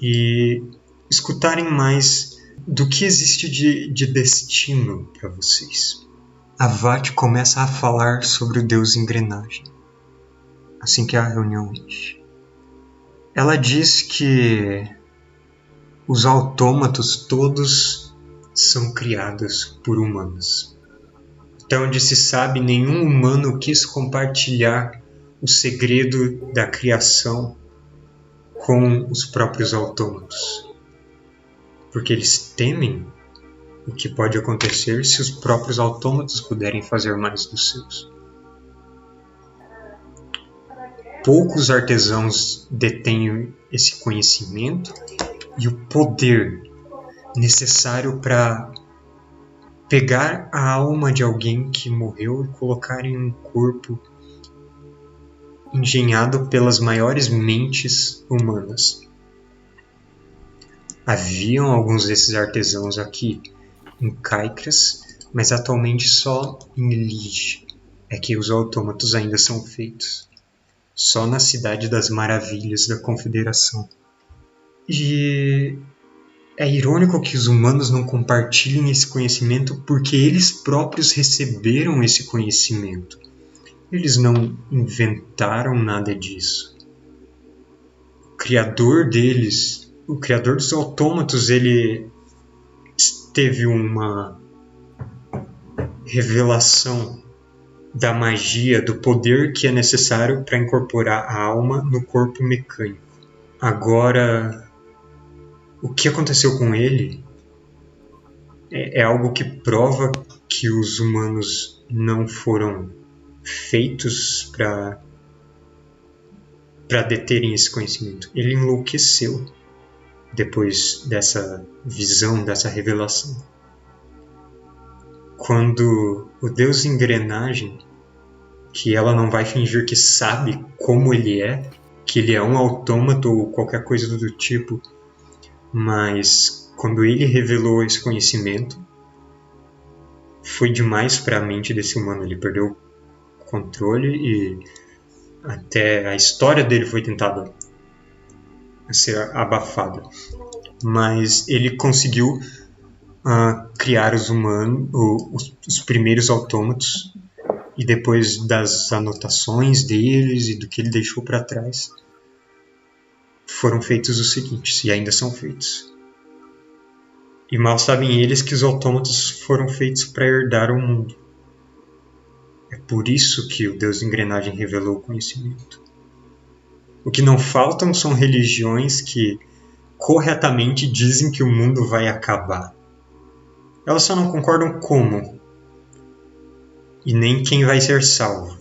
e escutarem mais do que existe de destino para vocês. A Vat começa a falar sobre o Deus Engrenagem, assim que a reunião enche. Ela diz que os autômatos todos são criados por humanos. Até onde se sabe, nenhum humano quis compartilhar o segredo da criação com os próprios autômatos, porque eles temem o que pode acontecer se os próprios autômatos puderem fazer mais dos seus. Poucos artesãos detêm esse conhecimento e o poder necessário para pegar a alma de alguém que morreu e colocar em um corpo engenhado pelas maiores mentes humanas. Haviam alguns desses artesãos aqui em Caicras, mas atualmente só em Lige é que os autômatos ainda são feitos. Só na Cidade das Maravilhas da Confederação. E É irônico que os humanos não compartilhem esse conhecimento porque eles próprios receberam esse conhecimento. Eles não inventaram nada disso. O criador deles, o criador dos autômatos, ele teve uma revelação da magia, do poder que é necessário para incorporar a alma no corpo mecânico. Agora, o que aconteceu com ele é algo que prova que os humanos não foram feitos para deterem esse conhecimento. Ele enlouqueceu depois dessa visão, dessa revelação. Quando o Deus Engrenagem, que ela não vai fingir que sabe como ele é, que ele é um autômato ou qualquer coisa do tipo, mas quando ele revelou esse conhecimento, foi demais para a mente desse humano. Ele perdeu o controle e até a história dele foi tentada ser abafada. Mas ele conseguiu criar os humanos, os primeiros autômatos, e depois das anotações deles e do que ele deixou para trás, foram feitos os seguintes, e ainda são feitos. E mal sabem eles que os autômatos foram feitos para herdar o mundo. É por isso que o Deus Engrenagem revelou o conhecimento. O que não faltam são religiões que corretamente dizem que o mundo vai acabar. Elas só não concordam como, e nem quem vai ser salvo.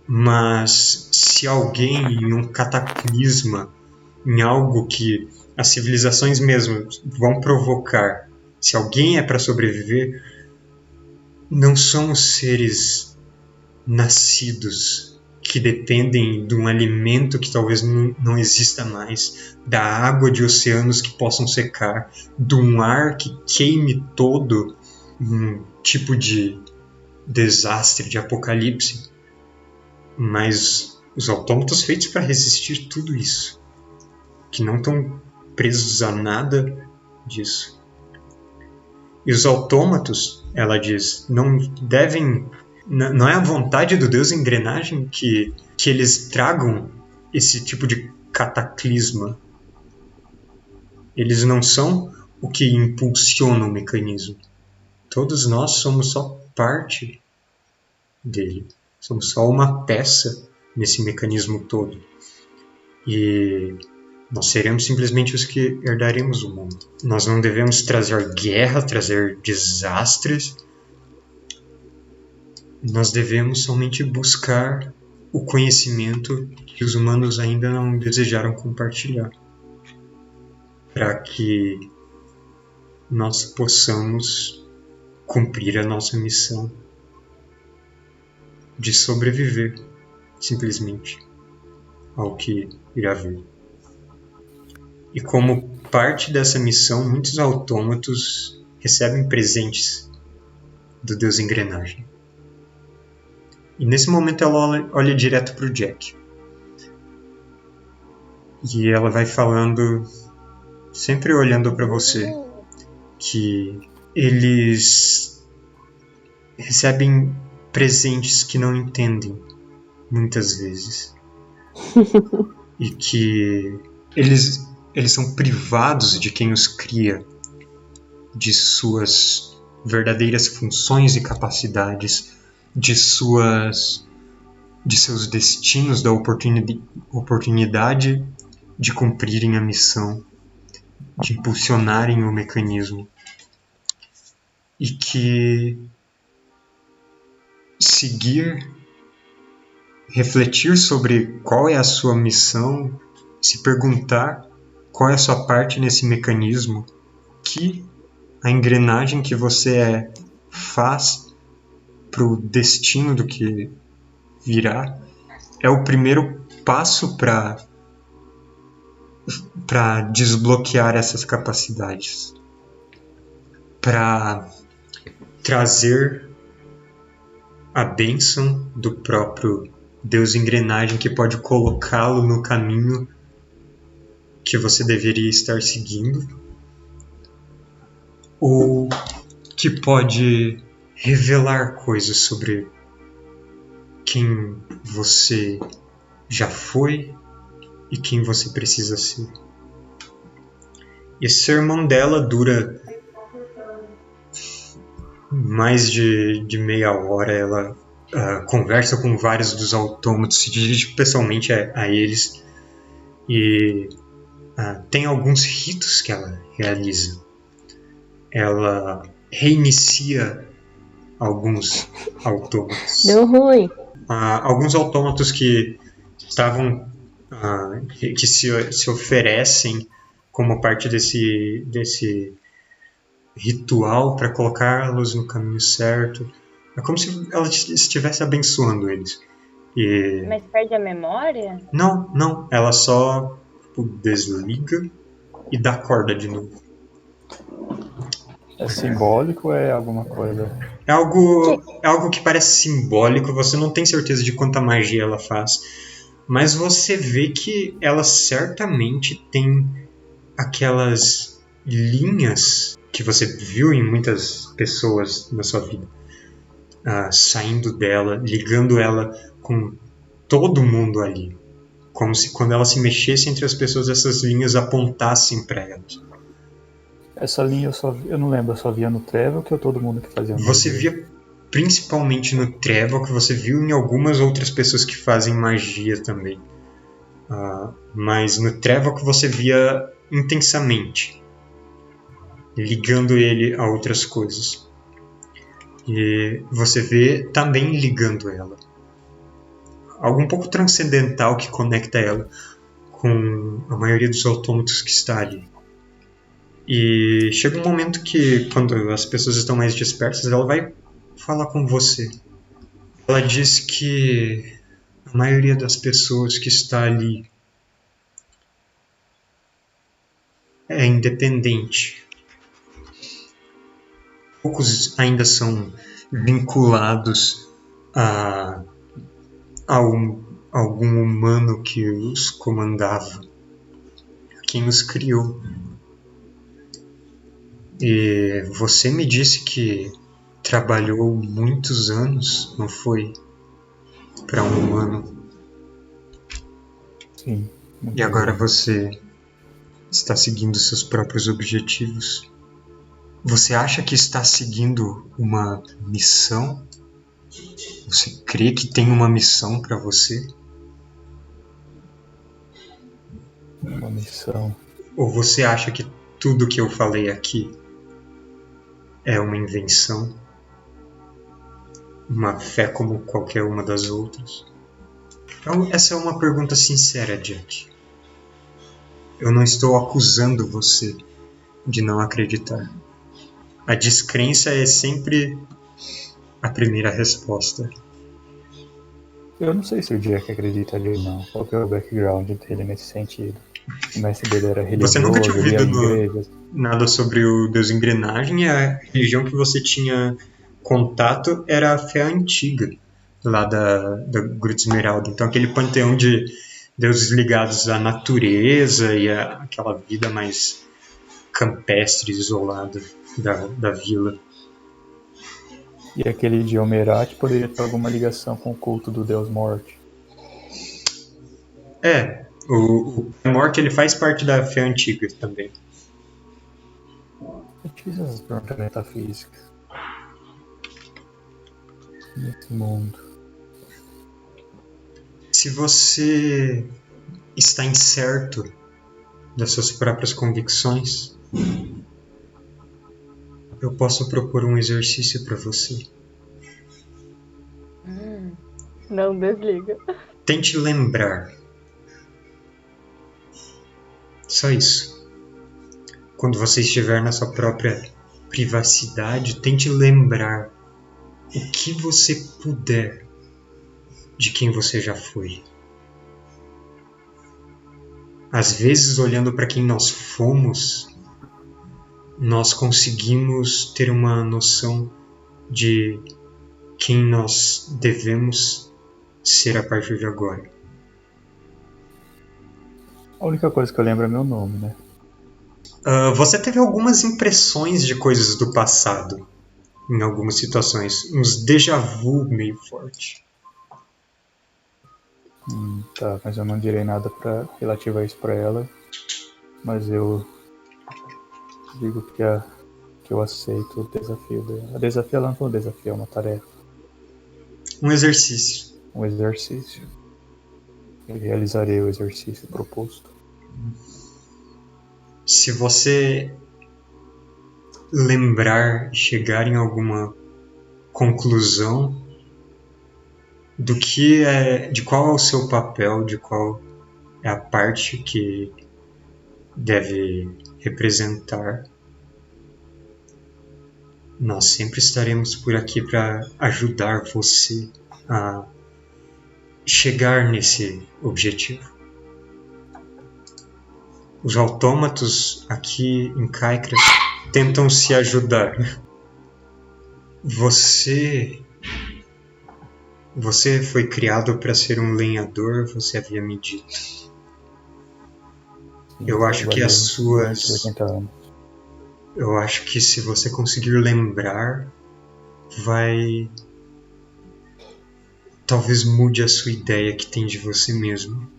Mas se alguém em um cataclisma, em algo que as civilizações mesmo vão provocar, se alguém é para sobreviver, não são os seres nascidos que dependem de um alimento que talvez não exista mais, da água de oceanos que possam secar, de um ar que queime todo, um tipo de desastre, de apocalipse. Mas os autômatos feitos para resistir tudo isso, que não estão presos a nada disso. E os autômatos, ela diz, não devem... Não é a vontade do Deus Engrenagem que eles tragam esse tipo de cataclisma. Eles não são o que impulsiona o mecanismo. Todos nós somos só parte dele. Somos só uma peça nesse mecanismo todo. E nós seremos simplesmente os que herdaremos o mundo. Nós não devemos trazer guerra, trazer desastres. Nós devemos somente buscar o conhecimento que os humanos ainda não desejaram compartilhar, para que nós possamos cumprir a nossa missão de sobreviver, simplesmente, ao que irá vir. E como parte dessa missão, muitos autômatos recebem presentes do Deus Engrenagem. E nesse momento ela olha direto para o Jack. E ela vai falando, sempre olhando para você, que eles recebem presentes que não entendem, muitas vezes. E que eles são privados de quem os cria, de suas verdadeiras funções e capacidades, de seus destinos, da oportunidade de cumprirem a missão, de impulsionarem o mecanismo. E que refletir sobre qual é a sua missão, se perguntar qual é a sua parte nesse mecanismo, que a engrenagem que você faz para o destino do que virá, é o primeiro passo para desbloquear essas capacidades, para trazer a bênção do próprio Deus Engrenagem, que pode colocá-lo no caminho que você deveria estar seguindo, ou que pode revelar coisas sobre quem você já foi e quem você precisa ser. Esse sermão dela dura mais de meia hora. Ela conversa com vários dos autômatos, se dirige pessoalmente a eles e tem alguns ritos que ela realiza. Ela reinicia alguns autômatos. Deu ruim. Alguns autômatos que estavam que se oferecem como parte desse ritual para colocá-los no caminho certo. É como se ela estivesse abençoando eles. Mas perde a memória? Não. Ela só desliga e dá corda de novo. É simbólico ou é alguma coisa? É algo que parece simbólico. Você não tem certeza de quanta magia ela faz. Mas você vê que ela certamente tem aquelas linhas que você viu em muitas pessoas na sua vida. Saindo dela, ligando ela com todo mundo ali. Como se quando ela se mexesse entre as pessoas, essas linhas apontassem para elas. Essa linha eu não lembro, eu só via no Trevor que todo mundo que fazia. Você via principalmente no Trevor, que você viu em algumas outras pessoas que fazem magia também. Mas no Trevor que você via intensamente, ligando ele a outras coisas. E você vê também ligando ela. Algo um pouco transcendental que conecta ela com a maioria dos autômatos que está ali. E chega um momento que, quando as pessoas estão mais dispersas, ela vai falar com você. Ela diz que a maioria das pessoas que está ali é independente. Poucos ainda são vinculados a algum humano que os comandava, quem os criou. E você me disse que trabalhou muitos anos, não foi? Para um humano. Sim. E agora você está seguindo seus próprios objetivos. Você acha que está seguindo uma missão? Você crê que tem uma missão para você? Uma missão. Ou você acha que tudo que eu falei aqui é uma invenção? Uma fé como qualquer uma das outras? Então, essa é uma pergunta sincera, Jack. Eu não estou acusando você de não acreditar. A descrença é sempre a primeira resposta. Eu não sei se o Jack acredita ali ou não. Qual que é o background dele nesse sentido? O mestre dele era religioso, você nunca tinha ouvido nada nada sobre o Deus Engrenagem, e a religião que você tinha contato era a fé antiga, lá da Gruta Esmeralda. Então aquele panteão de deuses ligados à natureza e àquela vida mais campestre, isolada da vila. E aquele de Omerat poderia ter alguma ligação com o culto do Deus Morte. O Morte ele faz parte da fé antiga também. Eu fiz essas perguntas metafísicas nesse mundo. Se você está incerto das suas próprias convicções, eu posso propor um exercício para você. Não desliga. Tente lembrar. Só isso. Quando você estiver na sua própria privacidade, tente lembrar o que você puder de quem você já foi. Às vezes, olhando para quem nós fomos, nós conseguimos ter uma noção de quem nós devemos ser a partir de agora. A única coisa que eu lembro é meu nome, né? Você teve algumas impressões de coisas do passado em algumas situações, uns déjà vu meio forte. Tá, mas eu não direi nada pra relativar isso pra ela, mas eu digo que eu aceito o desafio dela. A desafio ela não foi um desafio, é uma tarefa. Um exercício. Um exercício. Eu realizarei o exercício proposto. Se você lembrar, chegar em alguma conclusão do que de qual é o seu papel, de qual é a parte que deve representar, nós sempre estaremos por aqui para ajudar você a chegar nesse objetivo. Os autômatos aqui em Kaikras tentam se ajudar. Você foi criado para ser um lenhador, você havia me dito. Sim, eu acho que as suas... 80 anos. Eu acho que se você conseguir lembrar, talvez mude a sua ideia que tem de você mesmo.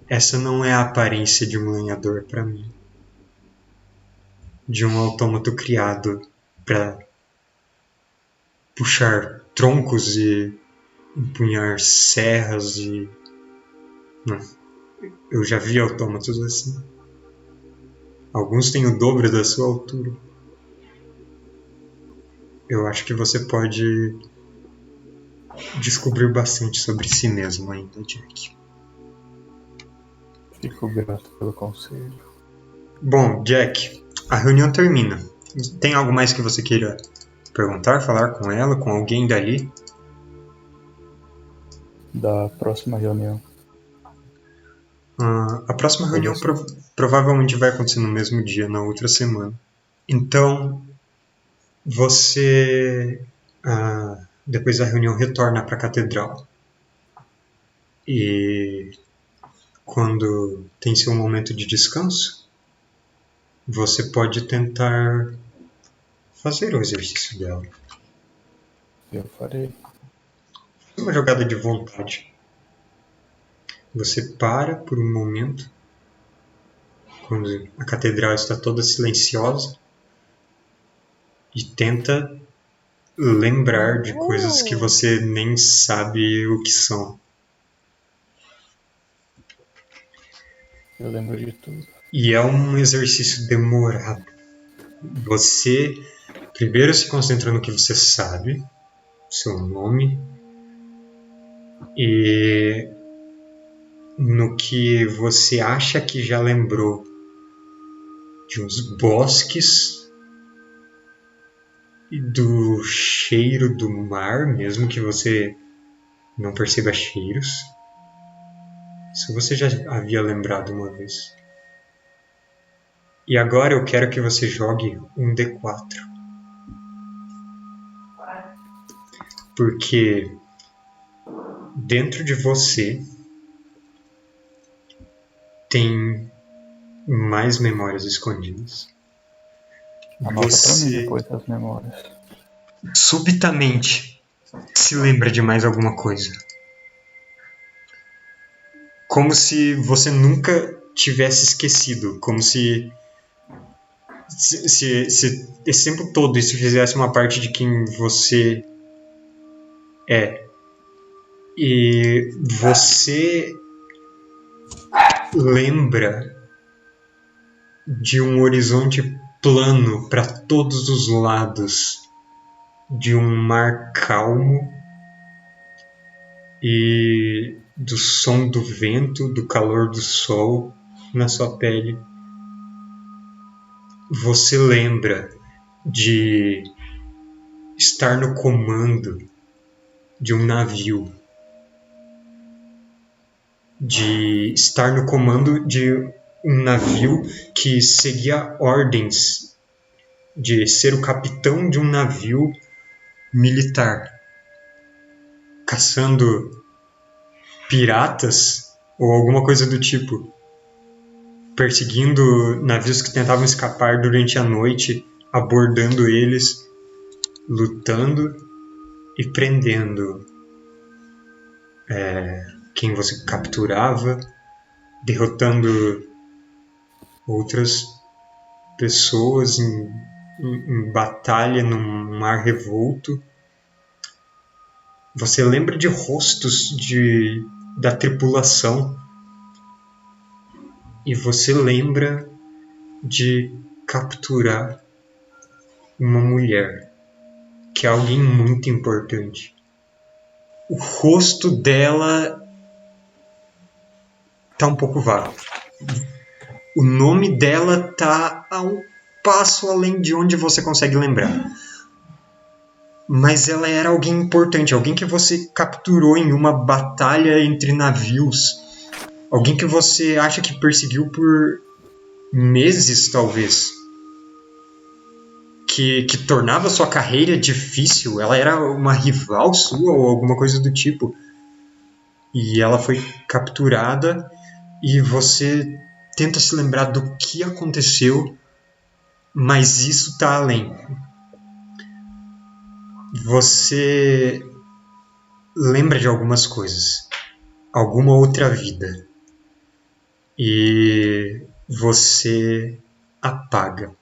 Essa não é a aparência de um lenhador para mim. De um autômato criado para puxar troncos e empunhar serras e... Não. Eu já vi autômatos assim. Alguns têm o dobro da sua altura. Eu acho que você pode descobrir bastante sobre si mesmo ainda, Jack. Fico grato pelo conselho. Bom, Jack, a reunião termina. Tem algo mais que você queira perguntar, falar com ela, com alguém dali? Da próxima reunião. A próxima reunião provavelmente vai acontecer no mesmo dia, na outra semana. Então, você, depois da reunião, retorna para a catedral. E quando tem seu momento de descanso, você pode tentar fazer o exercício dela. Eu farei. Uma jogada de vontade. Você para por um momento, quando a catedral está toda silenciosa, e tenta lembrar de coisas que você nem sabe o que são. Eu lembro de tudo. E é um exercício demorado. Você primeiro se concentra no que você sabe, seu nome, e no que você acha que já lembrou de uns bosques e do cheiro do mar, mesmo que você não perceba cheiros. Isso você já havia lembrado uma vez. E agora eu quero que você jogue um D4. Porque dentro de você tem mais memórias escondidas. Anota pra mim depois das memórias. Subitamente se lembra de mais alguma coisa. Como se você nunca tivesse esquecido. Como se esse tempo todo isso fizesse uma parte de quem você é. E você lembra de um horizonte plano para todos os lados, de um mar calmo e do som do vento, do calor do sol na sua pele. Você lembra de estar no comando de um navio, de estar no comando de um navio que seguia ordens, de ser o capitão de um navio militar, caçando piratas ou alguma coisa do tipo. perseguindo navios que tentavam escapar durante a noite, abordando eles, lutando e prendendo quem você capturava, derrotando outras pessoas em batalha num mar revolto. Você lembra de rostos da tripulação e você lembra de capturar uma mulher, que é alguém muito importante. O rosto dela tá um pouco vago. O nome dela tá a um passo além de onde você consegue lembrar. Mas ela era alguém importante, alguém que você capturou em uma batalha entre navios. Alguém que você acha que perseguiu por meses, talvez. Que tornava sua carreira difícil. Ela era uma rival sua ou alguma coisa do tipo. E ela foi capturada e você tenta se lembrar do que aconteceu, mas isso está além. Você lembra de algumas coisas, alguma outra vida, e você apaga.